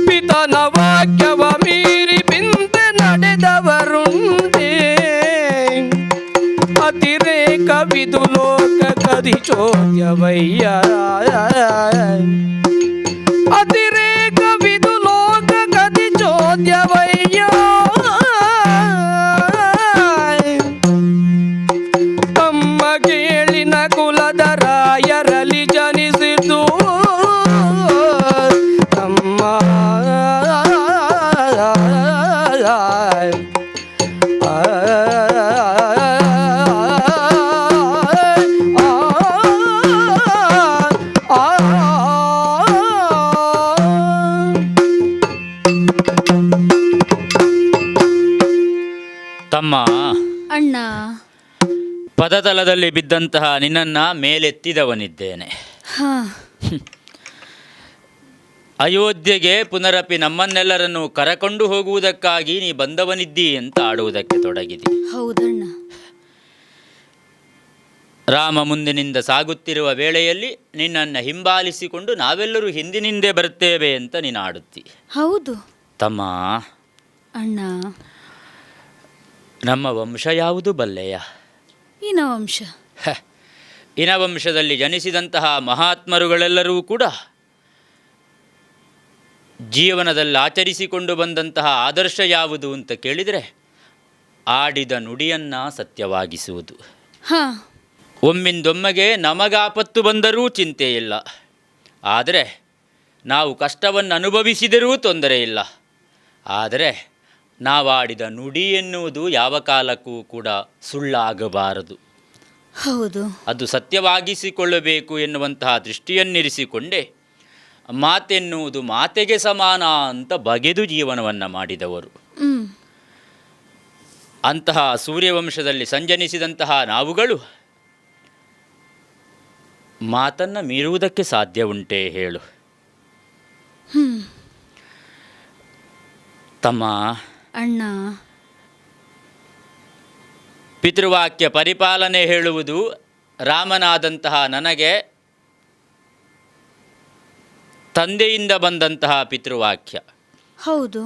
ಪಿತನ ವಾಕ್ಯವ ಮೀರಿ ಪಿಂತೆ ನಡೆದವರುಂಡೆ. ಅತಿರೇಕವಿದು ಲೋಕ ಕದಿ ಚೋದ್ಯವಯ್ಯ, ಅತಿರೇಕವಿದು ಲೋಕ ಕದಿ ಚೋದ್ಯವಯ್ಯ. ತಮ್ಮ ಕೇಳಿನ ಕುಲದ ರಾಯರಲ್ಲಿ ಜನಿಸಿತು ತಮ್ಮ ತಮ್ಮ, ಅಣ್ಣ, ಪದತಲದಲ್ಲಿ ಬಿದ್ದಂತಹ ನಿನ್ನನ್ನು ಮೇಲೆತ್ತಿದವನಿದ್ದೇನೆ. ಹಾ, ಅಯೋಧ್ಯೆಗೆ ಪುನರಪಿ ನಮ್ಮನ್ನೆಲ್ಲರನ್ನು ಕರಕೊಂಡು ಹೋಗುವುದಕ್ಕಾಗಿ ನೀ ಬಂದವನಿದ್ದಿ ಅಂತ ಆಡುವುದಕ್ಕೆ ತೊಡಗಿದಿ. ಹೌದಣ್ಣ. ರಾಮ ಮುಂದಿನಿಂದ ಸಾಗುತ್ತಿರುವ ವೇಳೆಯಲ್ಲಿ ನಿನ್ನನ್ನು ಹಿಂಬಾಲಿಸಿಕೊಂಡು ನಾವೆಲ್ಲರೂ ಹಿಂದಿನಿಂದೆ ಬರುತ್ತೇವೆ ಅಂತ ನೀನು ಆಡುತ್ತಿ. ಹೌದು ತಮ್ಮ. ಅಣ್ಣ, ನಮ್ಮ ವಂಶ ಯಾವುದು ಬಲ್ಲೆಯ? ಇನವಂಶ. ಇನವಂಶದಲ್ಲಿ ಜನಿಸಿದಂತಹ ಮಹಾತ್ಮರುಗಳೆಲ್ಲರೂ ಕೂಡ ಜೀವನದಲ್ಲಿ ಆಚರಿಸಿಕೊಂಡು ಬಂದಂತಹ ಆದರ್ಶ ಯಾವುದು ಅಂತ ಕೇಳಿದರೆ ಆಡಿದ ನುಡಿಯನ್ನು ಸತ್ಯವಾಗಿಸುವುದು. ಹಾಂ, ಒಮ್ಮಿಂದೊಮ್ಮೆಗೆ ನಮಗಾಪತ್ತು ಬಂದರೂ ಚಿಂತೆ ಇಲ್ಲ, ಆದರೆ ನಾವು ಕಷ್ಟವನ್ನು ಅನುಭವಿಸಿದರೂ ತೊಂದರೆ ಇಲ್ಲ. ಆದರೆ ನಾವಾಡಿದ ನುಡಿ ಎನ್ನುವುದು ಯಾವ ಕಾಲಕ್ಕೂ ಕೂಡ ಸುಳ್ಳಾಗಬಾರದು. ಹೌದು, ಅದು ಸತ್ಯವಾಗಿಸಿಕೊಳ್ಳಬೇಕು ಎನ್ನುವಂತಹ ದೃಷ್ಟಿಯನ್ನಿರಿಸಿಕೊಂಡೇ ಮಾತೆನ್ನುವುದು ಮಾತೆಗೆ ಸಮಾನ ಅಂತ ಬಗೆದು ಜೀವನವನ್ನು ಮಾಡಿದವರು. ಅಂತಹ ಸೂರ್ಯವಂಶದಲ್ಲಿ ಸಂಜನಿಸಿದಂತಹ ನಾವುಗಳು ಮಾತನ್ನು ಮೀರುವುದಕ್ಕೆ ಸಾಧ್ಯ ಉಂಟೇ ಹೇಳು? ತಮ್ಮ. ಅಣ್ಣ, ಪಿತೃವಾಕ್ಯ ಪರಿಪಾಲನೆ ಹೇಳುವುದು ರಾಮನಾದಂತಹ ನನಗೆ ತಂದೆಯಿಂದ ಬಂದಂತಹ ಪಿತೃವಾಕ್ಯ. ಹೌದು.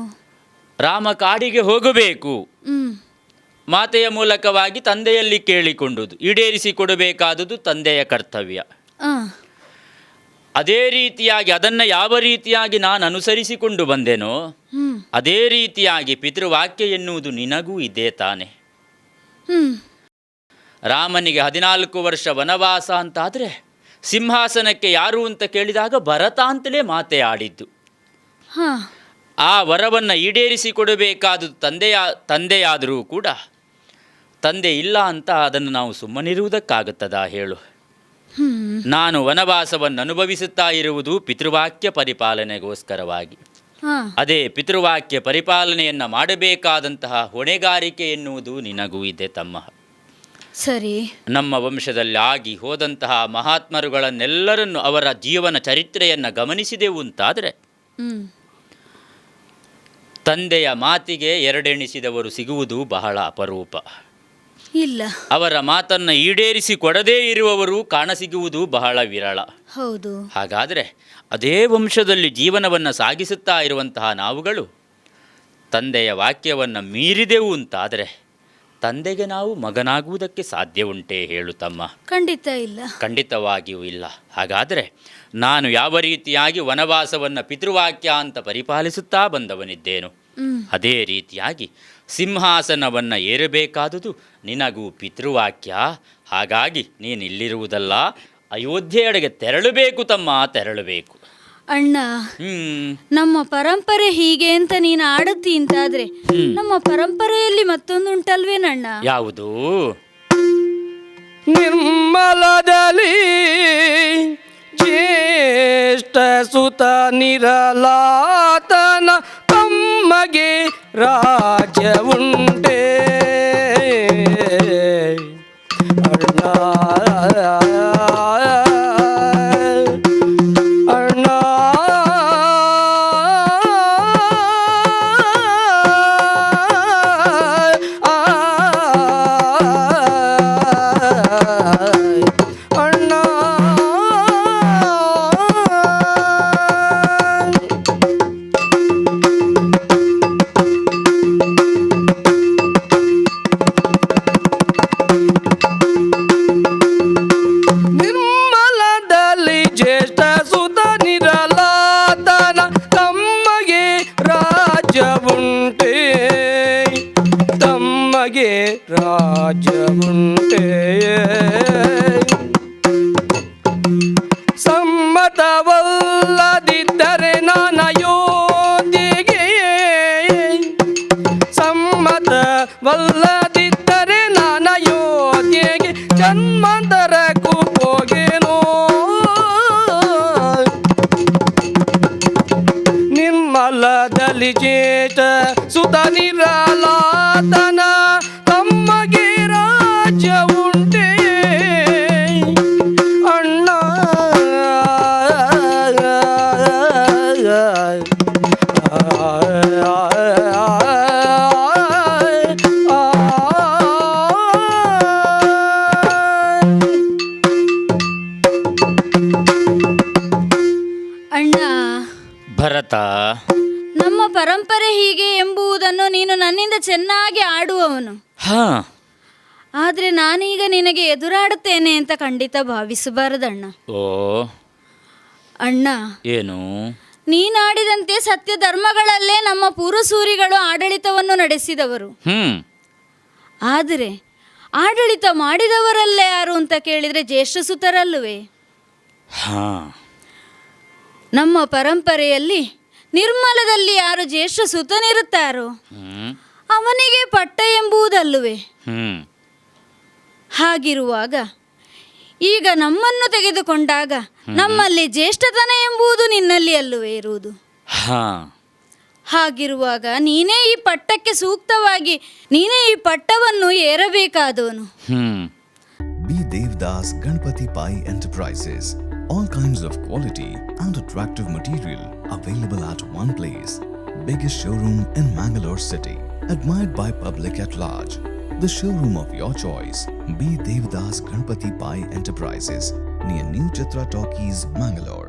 ರಾಮ ಕಾಡಿಗೆ ಹೋಗಬೇಕು, ಮಾತೆಯ ಮೂಲಕವಾಗಿ ತಂದೆಯಲ್ಲಿ ಕೇಳಿಕೊಂಡುದು, ಈಡೇರಿಸಿಕೊಡಬೇಕಾದುದು ತಂದೆಯ ಕರ್ತವ್ಯ. ಅದೇ ರೀತಿಯಾಗಿ ಅದನ್ನು ಯಾವ ರೀತಿಯಾಗಿ ನಾನು ಅನುಸರಿಸಿಕೊಂಡು ಬಂದೆನೋ ಅದೇ ರೀತಿಯಾಗಿ ಪಿತೃವಾಕ್ಯ ಎನ್ನುವುದು ನಿನಗೂ ಇದೆ ತಾನೆ. ರಾಮನಿಗೆ 14 ವರ್ಷ ವನವಾಸ ಅಂತಾದರೆ ಸಿಂಹಾಸನಕ್ಕೆ ಯಾರು ಅಂತ ಕೇಳಿದಾಗ ಭರತ ಅಂತಲೇ ಮಾತೆ ಆಡಿದ್ದು. ಆ ವರವನ್ನು ಈಡೇರಿಸಿಕೊಡಬೇಕಾದುದು ತಂದೆಯಾದರೂ ಕೂಡ ತಂದೆ ಇಲ್ಲ ಅಂತ ಅದನ್ನು ನಾವು ಸುಮ್ಮನಿರುವುದಕ್ಕಾಗುತ್ತದಾ ಹೇಳು? ನಾನು ವನವಾಸವನ್ನು ಅನುಭವಿಸುತ್ತಾ ಇರುವುದು ಪಿತೃವಾಕ್ಯ ಪರಿಪಾಲನೆಗೋಸ್ಕರವಾಗಿ. ಅದೇ ಪಿತೃವಾಕ್ಯ ಪರಿಪಾಲನೆಯನ್ನು ಮಾಡಬೇಕಾದಂತಹ ಹೊಣೆಗಾರಿಕೆ ಎನ್ನುವುದು ನಿನಗೂ ಇದೆ ತಮ್ಮ. ಸರಿ, ನಮ್ಮ ವಂಶದಲ್ಲಿ ಆಗಿ ಹೋದಂತಹ ಮಹಾತ್ಮರುಗಳನ್ನೆಲ್ಲರನ್ನು ಅವರ ಜೀವನ ಚರಿತ್ರೆಯನ್ನು ಗಮನಿಸಿದೆವು ಅಂತಾದರೆ ತಂದೆಯ ಮಾತಿಗೆ ಎರಡೆಣಿಸಿದವರು ಸಿಗುವುದು ಬಹಳ ಅಪರೂಪ. ಇಲ್ಲ, ಅವರ ಮಾತನ್ನು ಈಡೇರಿಸಿ ಕೊಡದೇ ಇರುವವರು ಕಾಣಸಿಗುವುದು ಬಹಳ ವಿರಳ. ಹೌದು. ಹಾಗಾದರೆ ಅದೇ ವಂಶದಲ್ಲಿ ಜೀವನವನ್ನು ಸಾಗಿಸುತ್ತಾ ಇರುವಂತಹ ನಾವುಗಳು ತಂದೆಯ ವಾಕ್ಯವನ್ನು ಮೀರಿದೆವು ಅಂತಾದರೆ ತಂದೆಗೆ ನಾವು ಮಗನಾಗುವುದಕ್ಕೆ ಸಾಧ್ಯ ಉಂಟೇ ಹೇಳು ತಮ್ಮ? ಖಂಡಿತ ಇಲ್ಲ, ಖಂಡಿತವಾಗಿಯೂ ಇಲ್ಲ. ಹಾಗಾದರೆ ನಾನು ಯಾವ ರೀತಿಯಾಗಿ ವನವಾಸವನ್ನು ಪಿತೃವಾಕ್ಯ ಅಂತ ಪರಿಪಾಲಿಸುತ್ತಾ ಬಂದವನಿದ್ದೇನು, ಅದೇ ರೀತಿಯಾಗಿ ಸಿಂಹಾಸನವನ್ನು ಏರಬೇಕಾದುದು ನಿನಗೂ ಪಿತೃವಾಕ್ಯ. ಹಾಗಾಗಿ ನೀನಿಲ್ಲಿರುವುದಲ್ಲ, ಅಯೋಧ್ಯೆಯಡೆಗೆ ತೆರಳಬೇಕು ತಮ್ಮ, ತೆರಳಬೇಕು. ಅಣ್ಣ, ನಮ್ಮ ಪರಂಪರೆ ಹೀಗೆ ಅಂತ ನೀನು ಆಡುತ್ತಿ ಅಂತಾದ್ರೆ ನಮ್ಮ ಪರಂಪರೆಯಲ್ಲಿ ಮತ್ತೊಂದು ಉಂಟಲ್ವೇನಣ್ಣ? ಯಾವುದು? ನಿರ್ಮಲದಲ್ಲಿ ಜ್ಯೇಷ್ಠ ಸುತ ನಿರಲಾತನ ತಮ್ಮಗೆ ರಾಜ್ಯ ಉಂಟೆ ಅಣ್ಣ ಅಣ್ಣ ಅಣ್ಣ ನಿರ್ಮಲದಲ್ಲಿ ಜ್ಯೇಷ್ಠ ಸುತ ನಿರಲಾತನ ತಮ್ಮಗೆ ರಾಜ್ಯ ಉಂಟೆ ತಮ್ಮಗೆ ರಾಜ್ಯ ಉಂಟೆ ಸಮ್ಮತವಲ್ಲದಿದ್ದರೆ ನಾನಯೋಧ್ಯೆಗೆ ಸಮ್ಮತವಲ್ಲದಿದ್ದರೆ ನಾನಯೋಧ್ಯೆಗೆ ಜನ್ಮಾಂತರಕ್ಕೂ ಹೋಗೇನೋ ನಿರ್ಮಲದಲ್ಲಿ ಜ್ಯೇಷ್ಠ ಸುತ ನಿರಲಾತನ ತಮ್ಮಗೆ ರಾಜ್ಯ ಉಂಟೆ ಅಣ್ಣ ಅಣ್ಣ, ಭರತ, ನಮ್ಮ ಪರಂಪರೆ ಹೀಗೆ ಎಂಬುದನ್ನು ನೀನು ನನ್ನಿಂದ ಚೆನ್ನಾಗಿ ಆಡುವವನು. ಆದರೆ ನಾನೀಗ ನಿನಗೆ ಎದುರಾಡುತ್ತೇನೆ ಅಂತ ಖಂಡಿತ ಭಾವಿಸಬಾರದಣ್ಣ. ಓ ಅಣ್ಣ, ಏನು? ನೀನಾಡಿದಂತೆ ಸತ್ಯ ಧರ್ಮಗಳಲ್ಲೇ ನಮ್ಮ ಪೂರ್ವಸೂರಿಗಳು ಆಡಳಿತವನ್ನು ನಡೆಸಿದವರು. ಆದರೆ ಆಡಳಿತ ಮಾಡಿದವರಲ್ಲೇ ಯಾರು ಅಂತ ಕೇಳಿದರೆ ಜ್ಯೇಷ್ಠ ಸುತರಲ್ಲವೇ? ನಮ್ಮ ಪರಂಪರೆಯಲ್ಲಿ ನಿರ್ಮಲದಲ್ಲಿ ಯಾರು ಜ್ಯೇಷ್ಠ ಸುತನಿರುತ್ತಾರೋ ಅವನಿಗೆ ಪಟ್ಟ ಎಂಬುದಲ್ಲವೇ? ಹಾಗಿರುವಾಗ ಈಗ ನಮ್ಮನ್ನು ತೆಗೆದುಕೊಂಡಾಗ ನಮ್ಮಲ್ಲಿ ಜ್ಯೇಷ್ಠತನ ಎಂಬುದು ನಿನ್ನಲ್ಲಿ ಅಲ್ಲವೇ ಇರುವುದು? ಹಾಗಿರುವಾಗ ನೀನೇ ಈ ಪಟ್ಟಕ್ಕೆ ಸೂಕ್ತವಾಗಿ ನೀನೇ ಈ ಪಟ್ಟವನ್ನು ಏರಬೇಕಾದವನು. Be Devdas Ganpati Pai Enterprises. All kinds of quality and attractive material available at one place. Biggest showroom in Mangalore city. Admired by public at large. The showroom of your choice. Be Devdas Ganpati Pai Enterprises. Near New Chitra Talkies, Mangalore.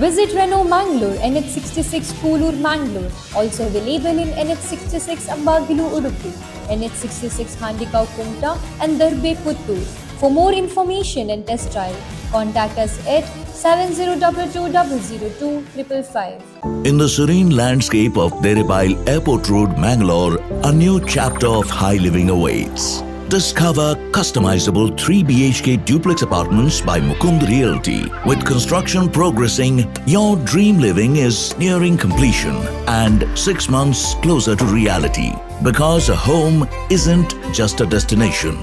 Visit Renault Mangalore, NH66 Koolur Mangalore. Also available in NH66 Ambagilu Udupi, NH66 Handikau Kumta and Darbe Puttur. For more information and test drive, contact us at 7022002555. In the serene landscape of Deribail Airport Road, Mangalore, a new chapter of high living awaits. Discover customizable 3 BHK duplex apartments by Mukund Realty. With construction progressing, your dream living is nearing completion and 6 months closer to reality. Because a home isn't just a destination,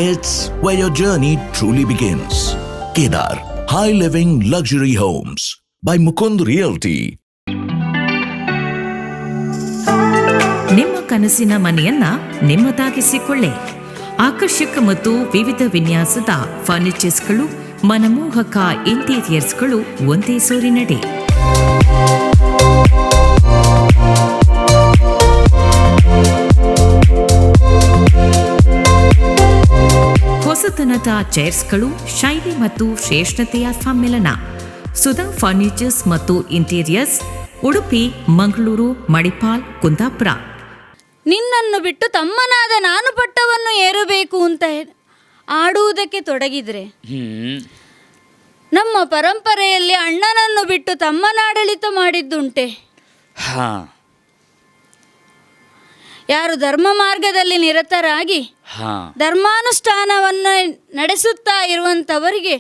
it's where your journey truly begins. Kedar, High Living Luxury Homes by Mukund Realty. ನಿಮ್ಮ ಕನಸಿನ ಮನೆಯನ್ನ ನಿಮ್ಮದಾಗಿಸಿಕೊಳ್ಳಿ. ಆಕರ್ಷಕ ಮತ್ತು ವಿವಿಧ ವಿನ್ಯಾಸದ ಫರ್ನಿಚರ್ಸ್ಗಳು, ಮನಮೋಹಕ ಇಂಟೀರಿಯರ್ಸ್ಗಳು ಒಂದೇ ಸೂರಿನಡಿ. ಹೊಸತನದ ಚೇರ್ಸ್ಗಳು, ಶೈಲಿ ಮತ್ತು ಶ್ರೇಷ್ಠತೆಯ ಸಮ್ಮಿಲನ. ಸುಧಾ ಫರ್ನಿಚರ್ಸ್ ಮತ್ತು ಇಂಟೀರಿಯರ್ಸ್, ಉಡುಪಿ, ಮಂಗಳೂರು, ಮಣಿಪಾಲ್, ಕುಂದಾಪುರ. ನಿನ್ನನ್ನು ಬಿಟ್ಟು ತಮ್ಮನಾದ ನಾನು ಪಟ್ಟವನ್ನು ಏರಬೇಕು ಅಂತ ಆಡುವುದಕ್ಕೆ ತೊಡಗಿದ್ರೆ, ನಮ್ಮ ಪರಂಪರೆಯಲ್ಲಿ ಅಣ್ಣನನ್ನು ಬಿಟ್ಟು ತಮ್ಮನಾಡಳಿತ ಮಾಡಿದ್ದುಂಟೆ? ಯಾರು ಧರ್ಮ ಮಾರ್ಗದಲ್ಲಿ ನಿರತರಾಗಿ ಧರ್ಮಾನುಷ್ಠಾನವನ್ನು ನಡೆಸುತ್ತಾ ಇರುವಂಥವರಿಗೆ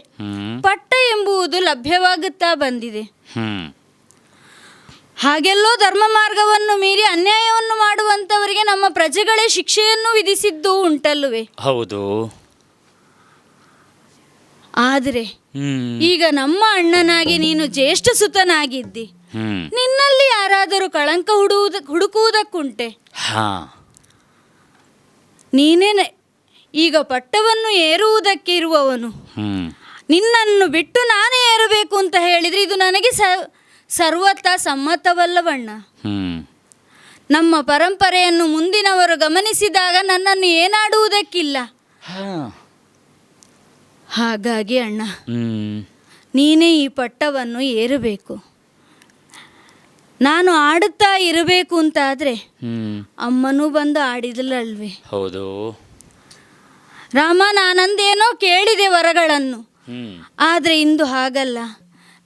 ಪಟ್ಟ ಎಂಬುದು ಲಭ್ಯವಾಗುತ್ತಾ ಬಂದಿದೆ. ಹಾಗೆಲ್ಲೋ ಧರ್ಮ ಮಾರ್ಗವನ್ನು ಮೀರಿ ಅನ್ಯಾಯವನ್ನು ಮಾಡುವಂಥವರಿಗೆ ನಮ್ಮ ಪ್ರಜೆಗಳೇ ಶಿಕ್ಷೆಯನ್ನು ವಿಧಿಸಿದ್ದು ಉಂಟಲ್ಲವೇ? ಹೌದು. ಆದರೆ ಈಗ ನಮ್ಮ ಅಣ್ಣನಾಗಿ ನೀನು ಜ್ಯೇಷ್ಠ ಸುತನಾಗಿದ್ದಿ, ನಿನ್ನಲ್ಲಿ ಯಾರಾದರೂ ಕಳಂಕ ಹುಡುಕುವುದಕ್ಕುಂಟೆ? ನೀನೇ ಈಗ ಪಟ್ಟವನ್ನು ಏರುವುದಕ್ಕೆ ಇರುವವನು. ನಿನ್ನನ್ನು ಬಿಟ್ಟು ನಾನೇ ಏರಬೇಕು ಅಂತ ಹೇಳಿದ್ರೆ ಇದು ನನಗೆ ಸರ್ವತಾ ಸಮ್ಮತವಲ್ಲವಣ್ಣ. ನಮ್ಮ ಪರಂಪರೆಯನ್ನು ಮುಂದಿನವರು ಗಮನಿಸಿದಾಗ ನನ್ನನ್ನು ಏನಾಡುವುದಕ್ಕಿಲ್ಲ. ಹಾಗಾಗಿ ಅಣ್ಣ, ನೀನೇ ಈ ಪಟ್ಟವನ್ನು ಏರಬೇಕು. ನಾನು ಆಡುತ್ತಾ ಇರಬೇಕು ಅಂತಾದ್ರೆ ಅಮ್ಮನೂ ಬಂದು ಆಡಿದಳಲ್ವೇ? ಹೌದು ರಾಮ, ನಾನಂದೇನೋ ಕೇಳಿದೆ ವರಗಳನ್ನು, ಆದರೆ ಇಂದು ಹಾಗಲ್ಲ.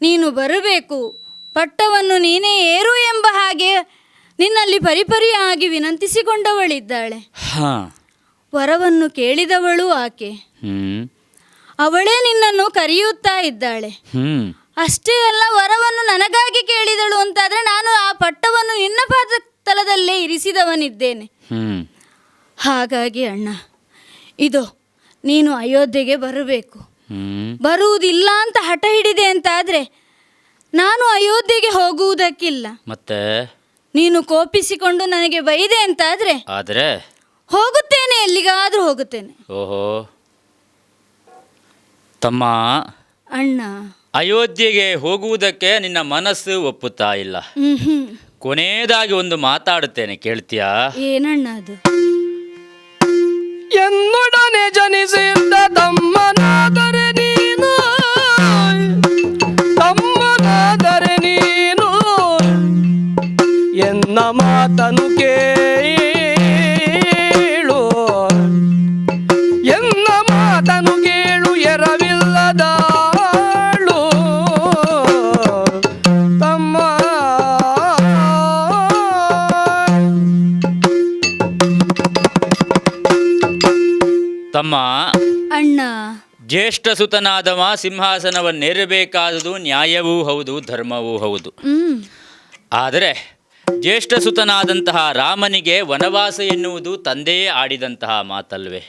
ನೀನು ಬರಬೇಕು, ಪಟ್ಟವನ್ನು ನೀನೇ ಏರು ಎಂಬ ಹಾಗೆ ನಿನ್ನಲ್ಲಿ ಪರಿಪರಿಯಾಗಿ ವಿನಂತಿಸಿಕೊಂಡವಳಿದ್ದಾಳೆ. ವರವನ್ನು ಕೇಳಿದವಳು ಆಕೆ. ಅವಳೇ ನಿನ್ನನ್ನು ಕರೆಯುತ್ತಾ ಇದ್ದಾಳೆ. ಅಷ್ಟೇ ಅಲ್ಲ, ವರವನ್ನು ನನಗಾಗಿ ಕೇಳಿದಳು ಅಂತಾದ್ರೆ ನಾನು ಆ ಪಟ್ಟವನ್ನು ನಿನ್ನ ಪಾದತಲದಲ್ಲೇ ಇರಿಸಿದವನಿದ್ದೇನೆ. ಹಾಗಾಗಿ ಅಣ್ಣ, ಇದು ನೀನು ಅಯೋಧ್ಯೆಗೆ ಬರಬೇಕು. ಬರುವುದಿಲ್ಲ ಅಂತ ಹಠ ಹಿಡಿದೆ ಅಂತಾದ್ರೆ ನಾನು ಅಯೋಧ್ಯೆಗೆ ಹೋಗುವುದಕ್ಕಿಲ್ಲ. ಮತ್ತೆ ನೀನು ಕೋಪಿಸಿಕೊಂಡು ನನಗೆ ಬೈದೆ ಅಂತಾದ್ರೆ ಹೋಗುತ್ತೇನೆ, ಎಲ್ಲಿಗಾದ್ರೂ ಹೋಗುತ್ತೇನೆ. ಓಹೋ ತಮ್ಮ, ಅಣ್ಣ, ಅಯೋಧ್ಯೆಗೆ ಹೋಗುವುದಕ್ಕೆ ನಿನ್ನ ಮನಸ್ಸು ಒಪ್ಪುತ್ತಾ ಇಲ್ಲ. ಕೊನೆಯದಾಗಿ ಒಂದು ಮಾತಾಡುತ್ತೇನೆ, ಕೇಳ್ತೀಯಾ? ಏನಣ್ಣ ಅದು? ಎನ್ನೊಡನೆ ಜನಿಸಿದ್ದ ತಮ್ಮನಾದರೆ ನೀನು, ತಮ್ಮನಾದರೆ ನೀನು, ಎನ್ನ ಮಾತನು ಕೇಳು, ಎನ್ನ ಮಾತನು ಕೇಳು, ಎರವಿಲ್ಲದಾಳು ತಮ್ಮ. ತಮ್ಮ, ಅಣ್ಣ, ಜ್ಯೇಷ್ಠ ಸುತನಾದವ ಸಿಂಹಾಸನವನ್ನೇರಬೇಕಾದುದು ನ್ಯಾಯವೂ ಹೌದು, ಧರ್ಮವೂ ಹೌದು. ಆದರೆ ಜ್ಯೇಷ್ಠ ಸುತನಾದಂತಹ ರಾಮನಿಗೆ ವನವಾಸ ಎನ್ನುವುದು ತಂದೆಯೇ ಆಡಿದಂತಹ ಮಾತಲ್ವೇ?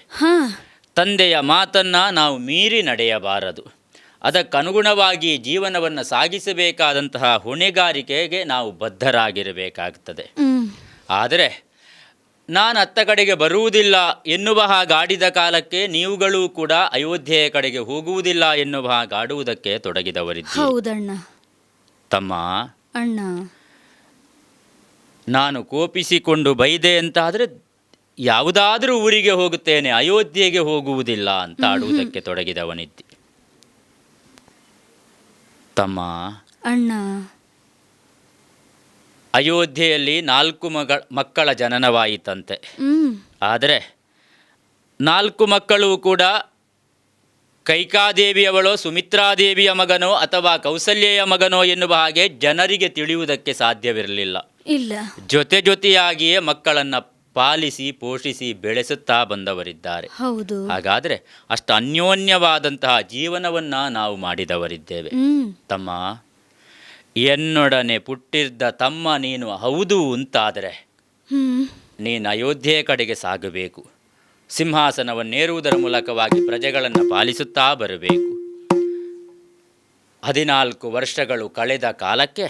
ತಂದೆಯ ಮಾತನ್ನು ನಾವು ಮೀರಿ ನಡೆಯಬಾರದು. ಅದಕ್ಕನುಗುಣವಾಗಿ ಜೀವನವನ್ನು ಸಾಗಿಸಬೇಕಾದಂತಹ ಹೊಣೆಗಾರಿಕೆಗೆ ನಾವು ಬದ್ಧರಾಗಿರಬೇಕಾಗುತ್ತದೆ. ಆದರೆ ನಾನು ಅತ್ತ ಕಡೆಗೆ ಬರುವುದಿಲ್ಲ ಎನ್ನುವ ಹಾಗಾಡಿದ ಕಾಲಕ್ಕೆ ನೀವುಗಳೂ ಕೂಡ ಅಯೋಧ್ಯೆಯ ಕಡೆಗೆ ಹೋಗುವುದಿಲ್ಲ ಎನ್ನುವ ಹಾಗಾಡುವುದಕ್ಕೆ ತೊಡಗಿದವರಿದ್ದೀರಿ. ಹೌದಣ್ಣ. ತಮ್ಮ, ಅಣ್ಣ, ನಾನು ಕೋಪಿಸಿಕೊಂಡು ಬೈದೆ ಅಂತಾದರೆ ಯಾವುದಾದರೂ ಊರಿಗೆ ಹೋಗುತ್ತೇನೆ, ಅಯೋಧ್ಯೆಗೆ ಹೋಗುವುದಿಲ್ಲ ಅಂತ ಆಡುವುದಕ್ಕೆ ತೊಡಗಿದವನಿದ್ದಿ. ತಮ್ಮ, ಅಣ್ಣ, ಅಯೋಧ್ಯೆಯಲ್ಲಿ 4 ಮಕ್ಕಳ ಜನನವಾಯಿತಂತೆ. ಆದರೆ 4 ಮಕ್ಕಳು ಕೂಡ ಕೈಕಾದೇವಿಯವಳೋ ಸುಮಿತ್ರಾದೇವಿಯ ಮಗನೋ ಅಥವಾ ಕೌಸಲ್ಯೆಯ ಮಗನೋ ಎನ್ನುವ ಹಾಗೆ ಜನರಿಗೆ ತಿಳಿಯುವುದಕ್ಕೆ ಸಾಧ್ಯವಿರಲಿಲ್ಲ. ಇಲ್ಲ, ಜೊತೆಯಾಗಿಯೇ ಮಕ್ಕಳನ್ನು ಪಾಲಿಸಿ ಪೋಷಿಸಿ ಬೆಳೆಸುತ್ತಾ ಬಂದವರಿದ್ದಾರೆ. ಹೌದು. ಹಾಗಾದರೆ ಅಷ್ಟು ಅನ್ಯೋನ್ಯವಾದಂತಹ ಜೀವನವನ್ನು ನಾವು ಮಾಡಿದವರಿದ್ದೇವೆ. ತಮ್ಮ, ಎನ್ನೊಡನೆ ಪುಟ್ಟಿದ್ದ ತಮ್ಮ ನೀನು ಹೌದು ಅಂತಾದರೆ ನೀನು ಅಯೋಧ್ಯೆ ಕಡೆಗೆ ಸಾಗಬೇಕು. ಸಿಂಹಾಸನವನ್ನೇರುವುದರ ಮೂಲಕವಾಗಿ ಪ್ರಜೆಗಳನ್ನು ಪಾಲಿಸುತ್ತಾ ಬರಬೇಕು. 14 ವರ್ಷಗಳು ಕಳೆದ ಕಾಲಕ್ಕೆ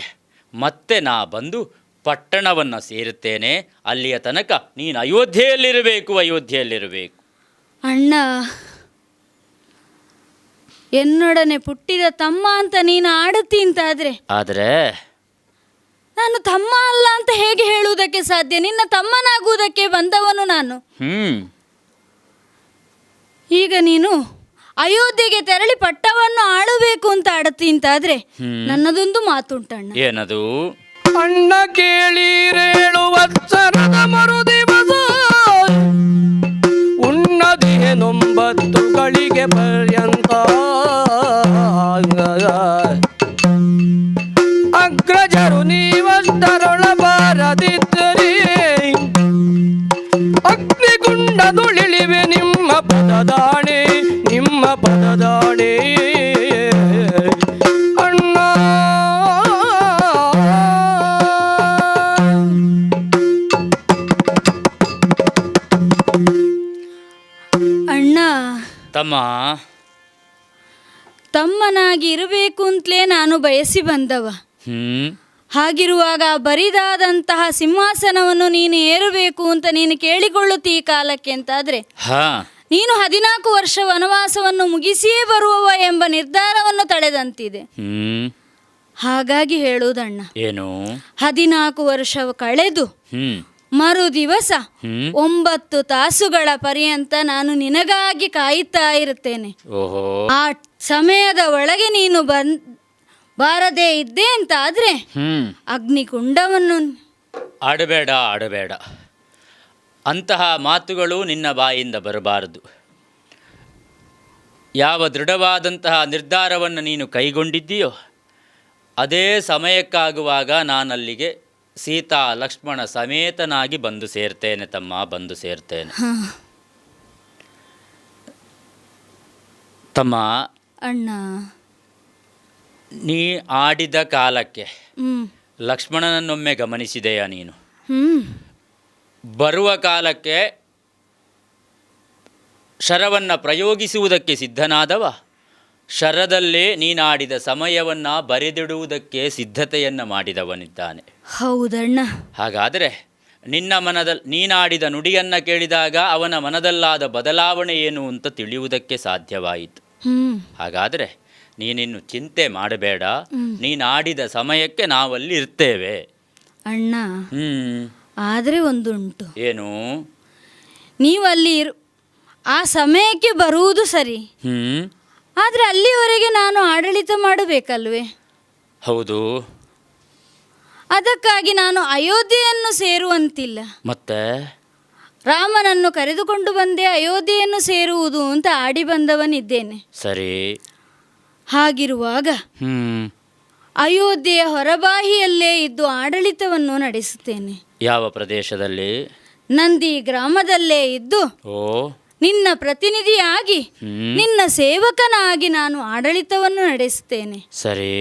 ಮತ್ತೆ ನಾ ಬಂದು ಪಟ್ಟಣವನ್ನು ಸೇರುತ್ತೇನೆ. ಅಲ್ಲಿಯ ತನಕ ನೀನು ಅಯೋಧ್ಯೆಯಲ್ಲಿರಬೇಕು. ಅಣ್ಣ, ಎನ್ನೊಡನೆ ಪುಟ್ಟಿದ ತಮ್ಮ ಅಂತ ನೀನು ಆಡುತ್ತಿ ಅಂತಾದರೆ ನಾನು ತಮ್ಮ ಅಲ್ಲ ಅಂತ ಹೇಗೆ ಹೇಳುವುದಕ್ಕೆ ಸಾಧ್ಯ? ನಿನ್ನ ತಮ್ಮನಾಗುವುದಕ್ಕೆ ಬಂದವನು ನಾನು. ಈಗ ನೀನು ಅಯೋಧ್ಯೆಗೆ ತೆರಳಿ ಪಟ್ಟವನ್ನು ಆಳಬೇಕು ಅಂತ ಆಡುತ್ತಿ ಅಂತಾದ್ರೆ ನನ್ನದೊಂದು ಮಾತುಂಟಣ್ಣ. ಏನದು? ಅಣ್ಣ ಕೇಳಿರೇಳು ವತ್ಸರದ ಮರುದಿವಸ ಉಣ್ಣದಿಹೆ 9 ಗಳಿಗೆ ಪರ್ಯಂತ ಅಗ್ರಜರು ನೀವಷ್ಟರೊಳ ಬಾರದಿದ್ದರೆ ಅಗ್ನಿಗುಂಡದುಳಿವೆ ನಿಮ್ಮ ಪದದಾಣೆ ಅಣ್ಣ. ಅಣ್ಣ, ತಮ್ಮನಾಗಿ ಇರಬೇಕು ಅಂತಲೇ ನಾನು ಬಯಸಿ ಬಂದವ. ಹಾಗಿರುವಾಗ ಬರಿದಾದಂತಹ ಸಿಂಹಾಸನವನ್ನು ನೀನು ಏರಬೇಕು ಅಂತ ನೀನು ಕೇಳಿಕೊಳ್ಳುತ್ತೀ ಕಾಲಕ್ಕೆ ಅಂತಾದ್ರೆ ನೀನು 14 ವರ್ಷ ವನವಾಸವನ್ನು ಮುಗಿಸಿಯೇ ಬರುವವ ಎಂಬ ನಿರ್ಧಾರವನ್ನು ತಳೆದಂತಿದೆ. ಹಾಗಾಗಿ ಹೇಳುವುದಣ್ಣ, ಏನು? 14 ವರ್ಷ ಕಳೆದು ಮರು ದಿವಸ 9 ತಾಸುಗಳ ಪರ್ಯಂತ ನಾನು ನಿನಗಾಗಿ ಕಾಯುತ್ತಾ ಇರುತ್ತೇನೆ. ಆ ಸಮಯದ ಒಳಗೆ ನೀನು ಬಾರದೇ ಇದ್ದೆ ಅಂತ ಆದ್ರೆ ಅಗ್ನಿಕುಂಡವನ್ನು ಆಡಬೇಡ. ಅಂತಹ ಮಾತುಗಳು ನಿನ್ನ ಬಾಯಿಂದ ಬರಬಾರದು. ಯಾವ ದೃಢವಾದಂತಹ ನಿರ್ಧಾರವನ್ನು ನೀನು ಕೈಗೊಂಡಿದ್ದೀಯೋ ಅದೇ ಸಮಯಕ್ಕಾಗುವಾಗ ನಾನಲ್ಲಿಗೆ ಸೀತಾ ಲಕ್ಷ್ಮಣ ಸಮೇತನಾಗಿ ಬಂದು ಸೇರ್ತೇನೆ ತಮ್ಮ, ಬಂದು ಸೇರ್ತೇನೆ. ತಮ್ಮ, ಅಣ್ಣ, ನೀ ಆಡಿದ ಕಾಲಕ್ಕೆ ಲಕ್ಷ್ಮಣನನ್ನೊಮ್ಮೆ ಗಮನಿಸಿದೆಯಾ ನೀನು? ಬರುವ ಕಾಲಕ್ಕೆ ಶರವನ್ನು ಪ್ರಯೋಗಿಸುವುದಕ್ಕೆ ಸಿದ್ಧನಾದವ ಶರದಲ್ಲೇ ನೀನಾಡಿದ ಸಮಯವನ್ನು ಬರೆದಿಡುವುದಕ್ಕೆ ಸಿದ್ಧತೆಯನ್ನು ಮಾಡಿದವನಿದ್ದಾನೆ. ಹೌದಣ್ಣ. ಹಾಗಾದರೆ ನೀನಾಡಿದ ನುಡಿಯನ್ನು ಕೇಳಿದಾಗ ಅವನ ಮನದಲ್ಲಾದ ಬದಲಾವಣೆ ಏನು ಅಂತ ತಿಳಿಯುವುದಕ್ಕೆ ಸಾಧ್ಯವಾಯಿತು. ಹಾಗಾದರೆ ನೀನಿನ್ನು ಚಿಂತೆ ಮಾಡಬೇಡ, ನೀನಾಡಿದ ಸಮಯಕ್ಕೆ ನಾವಲ್ಲಿ ಇರ್ತೇವೆ. ಅಣ್ಣ, ಆದರೆ ಒಂದುಂಟು. ಏನು? ನೀವಲ್ಲಿ ಆ ಸಮಯಕ್ಕೆ ಬರುವುದು ಸರಿ, ಆದರೆ ಅಲ್ಲಿವರೆಗೆ ನಾನು ಆಡಳಿತ ಮಾಡಬೇಕಲ್ವೇ? ಹೌದು. ಅದಕ್ಕಾಗಿ ನಾನು ಅಯೋಧ್ಯೆಯನ್ನು ಸೇರುವಂತಿಲ್ಲ. ಮತ್ತೆ ರಾಮನನ್ನು ಕರೆದುಕೊಂಡು ಬಂದೆ ಅಯೋಧ್ಯೆಯನ್ನು ಸೇರುವುದು ಅಂತ ಆಡಿ ಬಂದವನಿದ್ದೇನೆ. ಸರಿ. ಹಾಗಿರುವಾಗ ಅಯೋಧ್ಯೆಯ ಹೊರಬಾಹಿಯಲ್ಲೇ ಇದ್ದು ಆಡಳಿತವನ್ನು ನಡೆಸುತ್ತೇನೆ. ಯಾವ ಪ್ರದೇಶದಲ್ಲಿ? ನಂದಿ ಗ್ರಾಮದಲ್ಲೇ ಇದ್ದು ನಿನ್ನ ಪ್ರತಿನಿಧಿಯಾಗಿ ನಿನ್ನ ಸೇವಕನಾಗಿ ನಾನು ಆಡಳಿತವನ್ನು ನಡೆಸುತ್ತೇನೆ. ಸರಿ.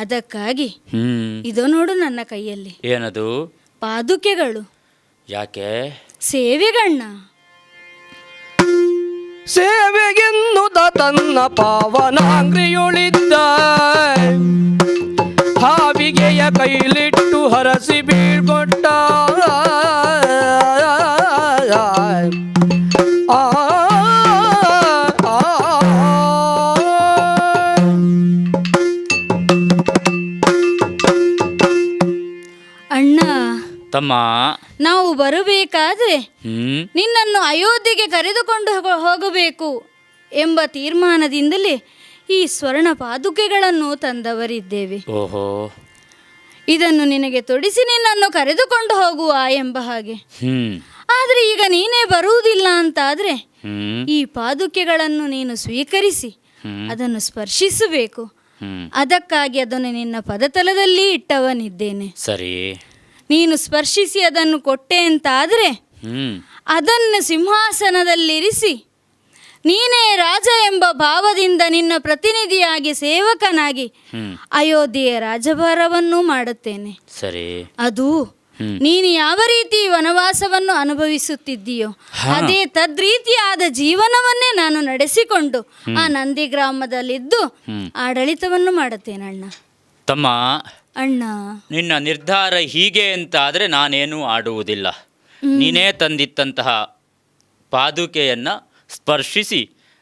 ಅದಕ್ಕಾಗಿ ಇದು ನೋಡು ನನ್ನ ಕೈಯಲ್ಲಿ. ಏನದು? ಪಾದುಕೆಗಳು. ಯಾಕೆ? ಸೇವೆಗಣ್ಣ. ಸೇವೆಗೆನ್ನುದ ತನ್ನ ಪಾವನಾಂಗ್ರಿಯೊಳಿದ್ದ ಹಾವಿಗೆಯ ಕೈಲಿಟ್ಟು ಹರಸಿ ಬೀಳ್ಕೊಟ್ಟ. ಅಣ್ಣ, ತಮ್ಮ, ನಾವು ಬರಬೇಕಾದ್ರೆ ನಿನ್ನನ್ನು ಅಯೋಧ್ಯೆಗೆ ಕರೆದುಕೊಂಡು ಹೋಗಬೇಕು ಎಂಬ ತೀರ್ಮಾನದಿಂದಲೇ ಈ ಸ್ವರ್ಣ ಪಾದುಕೆಗಳನ್ನು ತಂದವರಿದ್ದೇವೆ. ಓಹೋ, ಇದನ್ನು ನಿನಗೆ ತೊಡಿಸಿ ನಿನ್ನನ್ನು ಕರೆದುಕೊಂಡು ಹೋಗುವ ಎಂಬ ಹಾಗೆ. ಆದರೆ ಈಗ ನೀನೇ ಬರುವುದಿಲ್ಲ ಅಂತಾದರೆ ಈ ಪಾದುಕೆಗಳನ್ನು ನೀನು ಸ್ವೀಕರಿಸಿ ಅದನ್ನು ಸ್ಪರ್ಶಿಸಬೇಕು. ಅದಕ್ಕಾಗಿ ಅದನ್ನು ನಿನ್ನ ಪದತಲದಲ್ಲಿ ಇಟ್ಟವನಿದ್ದೇನೆ. ಸರಿ. ನೀನು ಸ್ಪರ್ಶಿಸಿ ಅದನ್ನು ಕೊಟ್ಟೆ ಅಂತಾದರೆ ಅದನ್ನು ಸಿಂಹಾಸನದಲ್ಲಿರಿಸಿ ನೀನೇ ರಾಜ ಎಂಬ ಭಾವದಿಂದ ನಿನ್ನ ಪ್ರತಿನಿಧಿಯಾಗಿ ಸೇವಕನಾಗಿ ಅಯೋಧ್ಯೆಯ ರಾಜಭಾರವನ್ನು ಮಾಡುತ್ತೇನೆ. ಸರಿ. ಅದು ನೀನು ಯಾವ ರೀತಿ ವನವಾಸವನ್ನು ಅನುಭವಿಸುತ್ತಿದ್ದೀಯೋ ಅದೇ ತದ್ರೀತಿಯಾದ ಜೀವನವನ್ನೇ ನಾನು ನಡೆಸಿಕೊಂಡು ಆ ನಂದಿ ಗ್ರಾಮದಲ್ಲಿದ್ದು ಆಡಳಿತವನ್ನು ಮಾಡುತ್ತೇನೆ. ಅಣ್ಣ ತಮ್ಮ, ಅಣ್ಣ, ನಿನ್ನ ನಿರ್ಧಾರ ಹೀಗೆ ಅಂತಾದರೆ ನಾನೇನೂ ಆಡುವುದಿಲ್ಲ. ನೀನೇ ತಂದಿತ್ತಂತಹ ಪಾದುಕೆಯನ್ನು ಸ್ಪರ್ಶಿಸಿ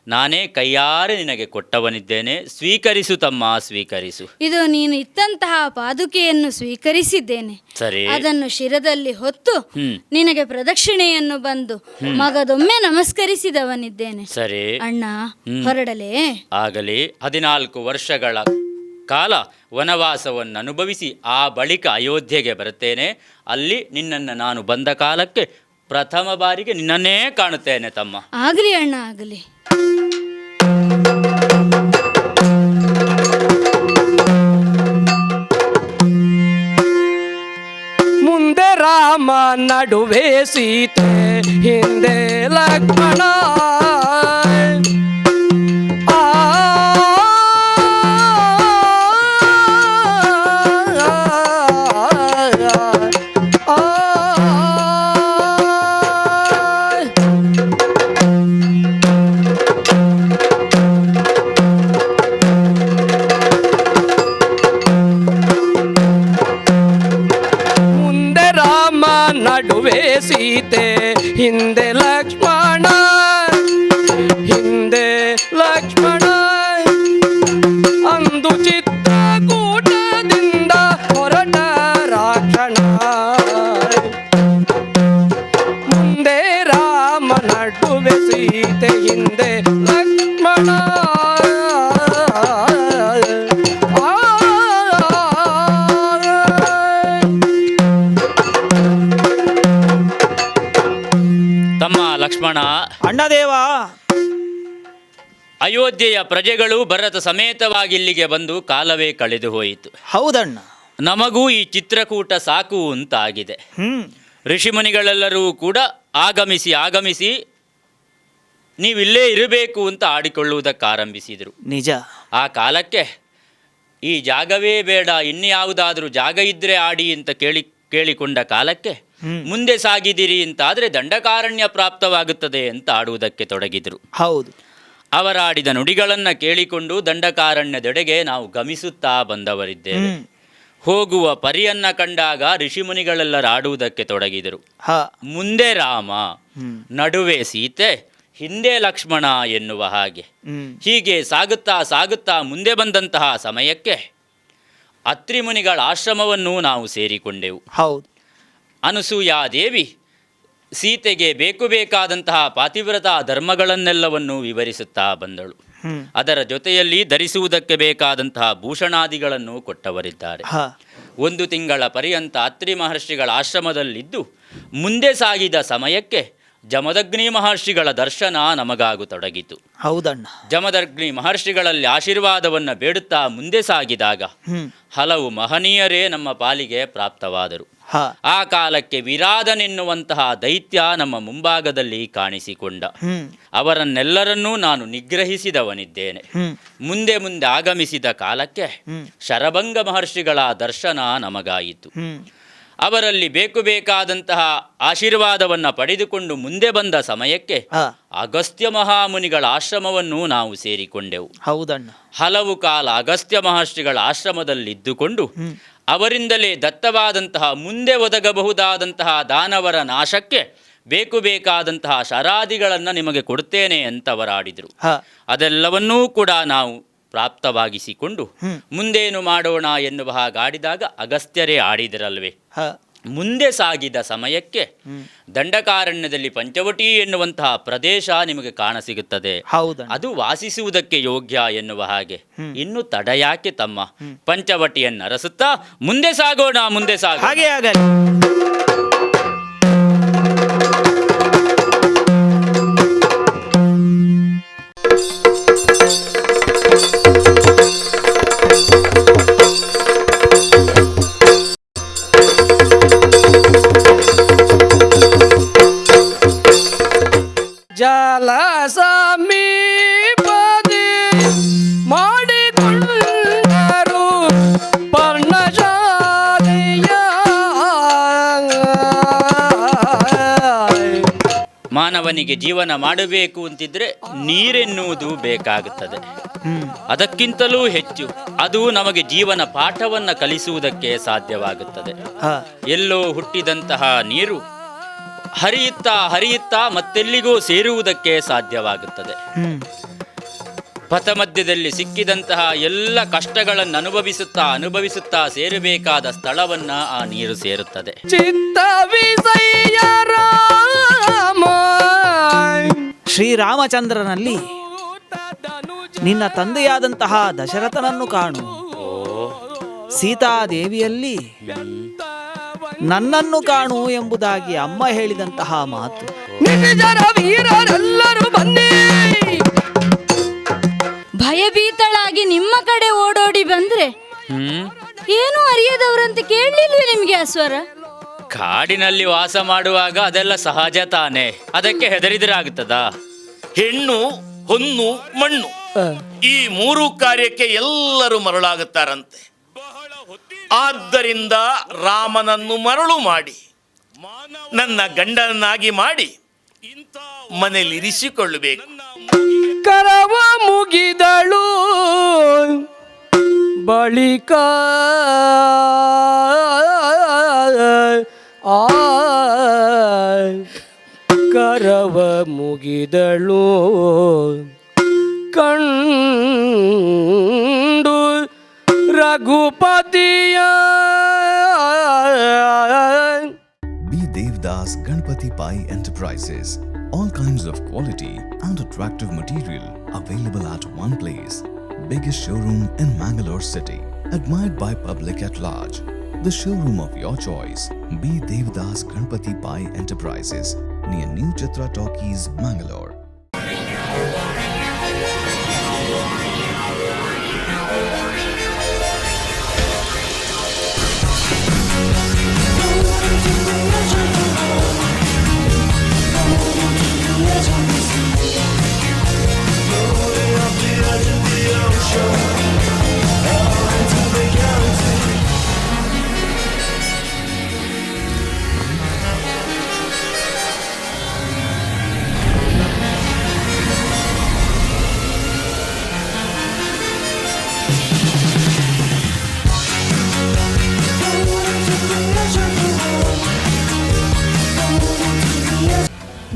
ನಾನೇ ಕೈಯಾರೆ ನಿನಗೆ ಕೊಟ್ಟವನಿದ್ದೇನೆ. ಸ್ವೀಕರಿಸು ತಮ್ಮ, ಸ್ವೀಕರಿಸು. ಇದು ನೀನು ಇತ್ತಂತಹ ಪಾದುಕೆಯನ್ನು ಸ್ವೀಕರಿಸಿದ್ದೇನೆ. ಸರಿ. ಅದನ್ನು ಶಿರದಲ್ಲಿ ಹೊತ್ತು ನಿನಗೆ ಪ್ರದಕ್ಷಿಣೆಯನ್ನು ಬಂದು ಮಗದೊಮ್ಮೆ ನಮಸ್ಕರಿಸಿದವನಿದ್ದೇನೆ. ಸರಿ ಅಣ್ಣ, ಹೊರಡಲೇ? ಆಗಲಿ. 14 ವರ್ಷಗಳ ಕಾಲ ವನವಾಸವನ್ನು ಅನುಭವಿಸಿ ಆ ಬಳಿಕ ಅಯೋಧ್ಯೆಗೆ ಬರುತ್ತೇನೆ. ಅಲ್ಲಿ ನಿನ್ನನ್ನು ನಾನು ಬಂದ ಕಾಲಕ್ಕೆ ಪ್ರಥಮ ಬಾರಿಗೆ ನಿನ್ನನ್ನೇ ಕಾಣುತ್ತೇನೆ ತಮ್ಮ. ಆಗಲಿ ಅಣ್ಣ, ಆಗಲಿ. ಮುಂದೆ ರಾಮ, ನಡುವೆ ಸೀತೆ, ಹಿಂದೆ ಲಕ್ಷ್ಮಣ. ನಡುವೆ ಸೀತೆ, ಹಿಂದೆ ಲಕ್ಷ್ಮಣ, ಹಿಂದೆ ಲಕ್ಷ್ಮಣ. ಅಂದು ಚಿತ್ರಕೂಟದಿಂದ ಹೊರಟ ರಾಕ್ಷಣ. ಮುಂದೆ ರಾಮ, ನಡುವೆ ಸೀತೆ, ಹಿಂದೆ ಲಕ್ಷ್ಮಣ. ಲಕ್ಷ್ಮಣ, ಅಣ್ಣದೇವ, ಅಯೋಧ್ಯೆಯ ಪ್ರಜೆಗಳು ಭರತ ಸಮೇತವಾಗಿ ಇಲ್ಲಿಗೆ ಬಂದು ಕಾಲವೇ ಕಳೆದು ಹೋಯಿತು. ಹೌದಣ್ಣ. ನಮಗೂ ಈ ಚಿತ್ರಕೂಟ ಸಾಕು ಅಂತಾಗಿದೆ. ಋಷಿಮುನಿಗಳೆಲ್ಲರೂ ಕೂಡ ಆಗಮಿಸಿ ನೀವಿಲ್ಲೇ ಇರಬೇಕು ಅಂತ ಆಡಿಕೊಳ್ಳುವುದಕ್ಕಾರಂಭಿಸಿದರು. ನಿಜ. ಆ ಕಾಲಕ್ಕೆ ಈ ಜಾಗವೇ ಬೇಡ, ಇನ್ಯಾವುದಾದ್ರೂ ಜಾಗ ಇದ್ದರೆ ಆಡಿ ಅಂತ ಕೇಳಿಕೊಂಡ ಕಾಲಕ್ಕೆ ಮುಂದೆ ಸಾಗಿದಿರಿ ಅಂತಾದರೆ ದಂಡಕಾರಣ್ಯ ಪ್ರಾಪ್ತವಾಗುತ್ತದೆ ಅಂತ ಆಡುವುದಕ್ಕೆ ತೊಡಗಿದರು. ಹೌದು. ಅವರಾಡಿದ ನುಡಿಗಳನ್ನು ಕೇಳಿಕೊಂಡು ದಂಡಕಾರಣ್ಯದೆಡೆಗೆ ನಾವು ಗಮಿಸುತ್ತಾ ಬಂದವರಿದ್ದೇವೆ. ಹೋಗುವ ಪರಿಯನ್ನ ಕಂಡಾಗ ಋಷಿಮುನಿಗಳೆಲ್ಲರೂ ಆಡುವುದಕ್ಕೆ ತೊಡಗಿದರು. ಮುಂದೆ ರಾಮ, ನಡುವೆ ಸೀತೆ, ಹಿಂದೆ ಲಕ್ಷ್ಮಣ ಎನ್ನುವ ಹಾಗೆ. ಹೀಗೆ ಸಾಗುತ್ತಾ ಮುಂದೆ ಬಂದಂತಹ ಸಮಯಕ್ಕೆ ಅತ್ರಿ ಮುನಿಗಳ ಆಶ್ರಮವನ್ನು ನಾವು ಸೇರಿಕೊಂಡೆವು. ಹೌದು. ಅನಸೂಯಾದೇವಿ ಸೀತೆಗೆ ಬೇಕಾದಂತಹ ಪಾತಿವ್ರತ ಧರ್ಮಗಳನ್ನೆಲ್ಲವನ್ನು ವಿವರಿಸುತ್ತಾ ಬಂದಳು. ಅದರ ಜೊತೆಯಲ್ಲಿ ಧರಿಸುವುದಕ್ಕೆ ಬೇಕಾದಂತಹ ಭೂಷಣಾದಿಗಳನ್ನು ಕೊಟ್ಟವರಿದ್ದಾರೆ. 1 ತಿಂಗಳ ಪರ್ಯಂತ ಅತ್ರಿ ಮಹರ್ಷಿಗಳ ಆಶ್ರಮದಲ್ಲಿದ್ದು ಮುಂದೆ ಸಾಗಿದ ಸಮಯಕ್ಕೆ ಜಮದಗ್ನಿ ಮಹರ್ಷಿಗಳ ದರ್ಶನ ನಮಗಾಗತೊಡಗಿತು. ಹೌದಣ್ಣ. ಜಮದಗ್ನಿ ಮಹರ್ಷಿಗಳಲ್ಲಿ ಆಶೀರ್ವಾದವನ್ನು ಬೇಡುತ್ತಾ ಮುಂದೆ ಸಾಗಿದಾಗ ಹಲವು ಮಹನೀಯರೇ ನಮ್ಮ ಪಾಲಿಗೆ ಪ್ರಾಪ್ತವಾದರು. ಆ ಕಾಲಕ್ಕೆ ವಿರಾಧನೆನ್ನುವಂತಹ ದೈತ್ಯ ನಮ್ಮ ಮುಂಭಾಗದಲ್ಲಿ ಕಾಣಿಸಿಕೊಂಡ. ಅವರನ್ನೆಲ್ಲರನ್ನೂ ನಾನು ನಿಗ್ರಹಿಸಿದವನಿದ್ದೇನೆ. ಮುಂದೆ ಆಗಮಿಸಿದ ಕಾಲಕ್ಕೆ ಶರಭಂಗ ಮಹರ್ಷಿಗಳ ದರ್ಶನ ನಮಗಾಯಿತು. ಅವರಲ್ಲಿ ಬೇಕಾದಂತಹ ಆಶೀರ್ವಾದವನ್ನು ಪಡೆದುಕೊಂಡು ಮುಂದೆ ಬಂದ ಸಮಯಕ್ಕೆ ಅಗಸ್ತ್ಯ ಮಹಾಮುನಿಗಳ ಆಶ್ರಮವನ್ನು ನಾವು ಸೇರಿಕೊಂಡೆವು. ಹೌದಣ್ಣ. ಹಲವು ಕಾಲ ಅಗಸ್ತ್ಯ ಮಹರ್ಷಿಗಳ ಆಶ್ರಮದಲ್ಲಿದ್ದುಕೊಂಡು ಅವರಿಂದಲೇ ದತ್ತವಾದಂತಹ ಮುಂದೆ ಒದಗಬಹುದಾದಂತಹ ದಾನವರ ನಾಶಕ್ಕೆ ಬೇಕಾದಂತಹ ಶರಾದಿಗಳನ್ನು ನಿಮಗೆ ಕೊಡುತ್ತೇನೆ ಅಂತವರಾಡಿದರು. ಅದೆಲ್ಲವನ್ನೂ ಕೂಡ ನಾವು ಪ್ರಾಪ್ತವಾಗಿಸಿಕೊಂಡು ಮುಂದೇನು ಮಾಡೋಣ ಎನ್ನುವ ಹಾಗಾಡಿದಾಗ ಅಗಸ್ತ್ಯರೇ ಆಡಿದರಲ್ವೇ. ಮುಂದೆ ಸಾಗಿದ ಸಮಯಕ್ಕೆ ದಂಡಕಾರಣ್ಯದಲ್ಲಿ ಪಂಚವಟಿ ಎನ್ನುವಂತಹ ಪ್ರದೇಶ ನಿಮಗೆ ಕಾಣಸಿಗುತ್ತದೆ. ಹೌದಾ? ಅದು ವಾಸಿಸುವುದಕ್ಕೆ ಯೋಗ್ಯ ಎನ್ನುವ ಹಾಗೆ. ಇನ್ನು ತಡ ಯಾಕೆ ತಮ್ಮ, ಪಂಚವಟಿಯನ್ನು ಅರಸುತ್ತಾ ಮುಂದೆ ಸಾಗೋಣ, ಮುಂದೆ ಸಾಗೋಣ. ಹಾಗೆ ಆಗಲಿ. ಜಲ ಸಮೀಪದಿ ಮಾಡಿಕೊಂಡರು ಪರ್ಣಶಾಲೆಯ. ಮಾನವನಿಗೆ ಜೀವನ ಮಾಡಬೇಕು ಅಂತಿದ್ರೆ ನೀರೆನ್ನುವುದು ಬೇಕಾಗುತ್ತದೆ. ಅದಕ್ಕಿಂತಲೂ ಹೆಚ್ಚು ಅದು ನಮಗೆ ಜೀವನ ಪಾಠವನ್ನು ಕಲಿಸುವುದಕ್ಕೆ ಸಾಧ್ಯವಾಗುತ್ತದೆ. ಎಲ್ಲೋ ಹುಟ್ಟಿದಂತಹ ನೀರು ಹರಿಯುತ್ತಾ ಹರಿಯುತ್ತಾ ಮತ್ತೆಲ್ಲಿಗೂ ಸೇರುವುದಕ್ಕೆ ಸಾಧ್ಯವಾಗುತ್ತದೆ. ಪಥಮಧ್ಯದಲ್ಲಿ ಸಿಕ್ಕಿದಂತಹ ಎಲ್ಲ ಕಷ್ಟಗಳನ್ನು ಅನುಭವಿಸುತ್ತಾ ಸೇರಬೇಕಾದ ಸ್ಥಳವನ್ನ ಆ ನೀರು ಸೇರುತ್ತದೆ. ಚಿತ್ತ ವಿಜಯ ರಾಮ ಶ್ರೀರಾಮಚಂದ್ರನಲ್ಲಿ ನಿನ್ನ ತಂದೆಯಾದಂತಹ ದಶರಥನನ್ನು ಕಾಣು, ಸೀತಾದೇವಿಯಲ್ಲಿ ನನ್ನನ್ನು ಕಾಣು ಎಂಬುದಾಗಿ ಅಮ್ಮ ಹೇಳಿದಂತಹ ಮಾತು. ನಿಜರ ವೀರರೆಲ್ಲರೂ ಬನ್ನಿ. ಭಯಭೀತಳಾಗಿ ನಿಮ್ಮ ಕಡೆ ಓಡೋಡಿ ಬಂದ್ರೆ ಏನು ಅರಿಯದವರಂತೆ ಕೇಳಲಿಲ್ವೇ ನಿಮ್ಗೆ ಆ ಸ್ವರ? ಕಾಡಿನಲ್ಲಿ ವಾಸ ಮಾಡುವಾಗ ಅದೆಲ್ಲ ಸಹಜ ತಾನೇ, ಅದಕ್ಕೆ ಹೆದರಿದ್ರಾಗುತ್ತದಾ? ಹೆಣ್ಣು, ಹೊನ್ನು, ಮಣ್ಣು ಈ ಮೂರು ಕಾರ್ಯಕ್ಕೆ ಎಲ್ಲರೂ ಮರಳಾಗುತ್ತಾರಂತೆ. ಆದ್ದರಿಂದ ರಾಮನನ್ನು ಮರಳು ಮಾಡಿ ನನ್ನ ಗಂಡನನ್ನಾಗಿ ಮಾಡಿ ಮನೆಯಲ್ಲಿರಿಸಿಕೊಳ್ಳಬೇಕು. ಕರವ ಮುಗಿದಳು ಬಳಿಕ ಕರವ ಮುಗಿದಳು ಕಂಡು ರಘುಪತಿಯ. Be Devdas Ganpati Pai Enterprises. All kinds of quality and attractive material available at one place. Biggest showroom in Mangalore city. Admired by public at large. The showroom of your choice. Be Devdas Ganpati Pai Enterprises. Near New Chitra Talkies, Mangalore.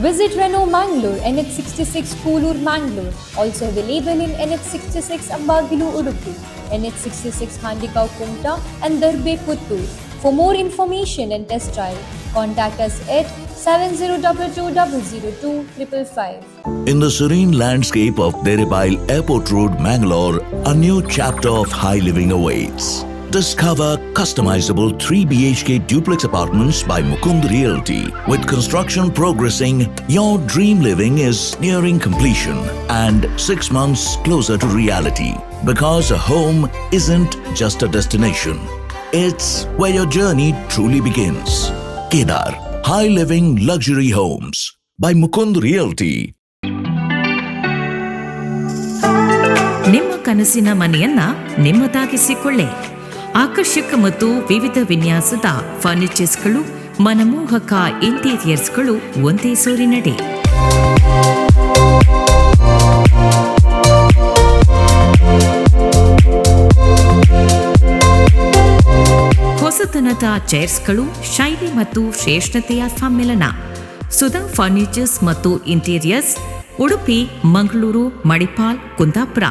Visit Renault Mangalore, NH66 Koolur, Mangalore. Also available in NH66 Ambagilu, Udupi, NH66 Handikau, Kumta and Darbe, Puttur. For more information and test drive, contact us at 7022002555. In the serene landscape of Deribail Airport Road, Mangalore, a new chapter of high living awaits. Discover customizable 3 BHK duplex apartments by Mukund Realty. With construction progressing, your dream living is nearing completion and 6 months closer to reality. Because a home isn't just a destination, it's where your journey truly begins. Kedar, high living luxury homes by Mukund Realty. ನಿಮ್ಮ ಕನಸಿನ ಮನೆಯನ್ನ ನಿಮ್ಮದಾಗಿಸಿಕೊಳ್ಳಿ. ಆಕರ್ಷಕ ಮತ್ತು ವಿವಿಧ ವಿನ್ಯಾಸದ ಫರ್ನಿಚರ್ಸ್ಗಳು, ಮನಮೋಹಕ ಇಂಟೀರಿಯರ್ಸ್ಗಳು ಒಂದೇ ಸೂರಿನಡಿ. ಹೊಸತನದ ಚೇರ್ಸ್ಗಳು, ಶೈಲಿ ಮತ್ತು ಶ್ರೇಷ್ಠತೆಯ ಸಮ್ಮಿಲನ. ಸುಧಾ ಫರ್ನಿಚರ್ಸ್ ಮತ್ತು ಇಂಟೀರಿಯರ್ಸ್, ಉಡುಪಿ, ಮಂಗಳೂರು, ಮಣಿಪಾಲ್, ಕುಂದಾಪುರ.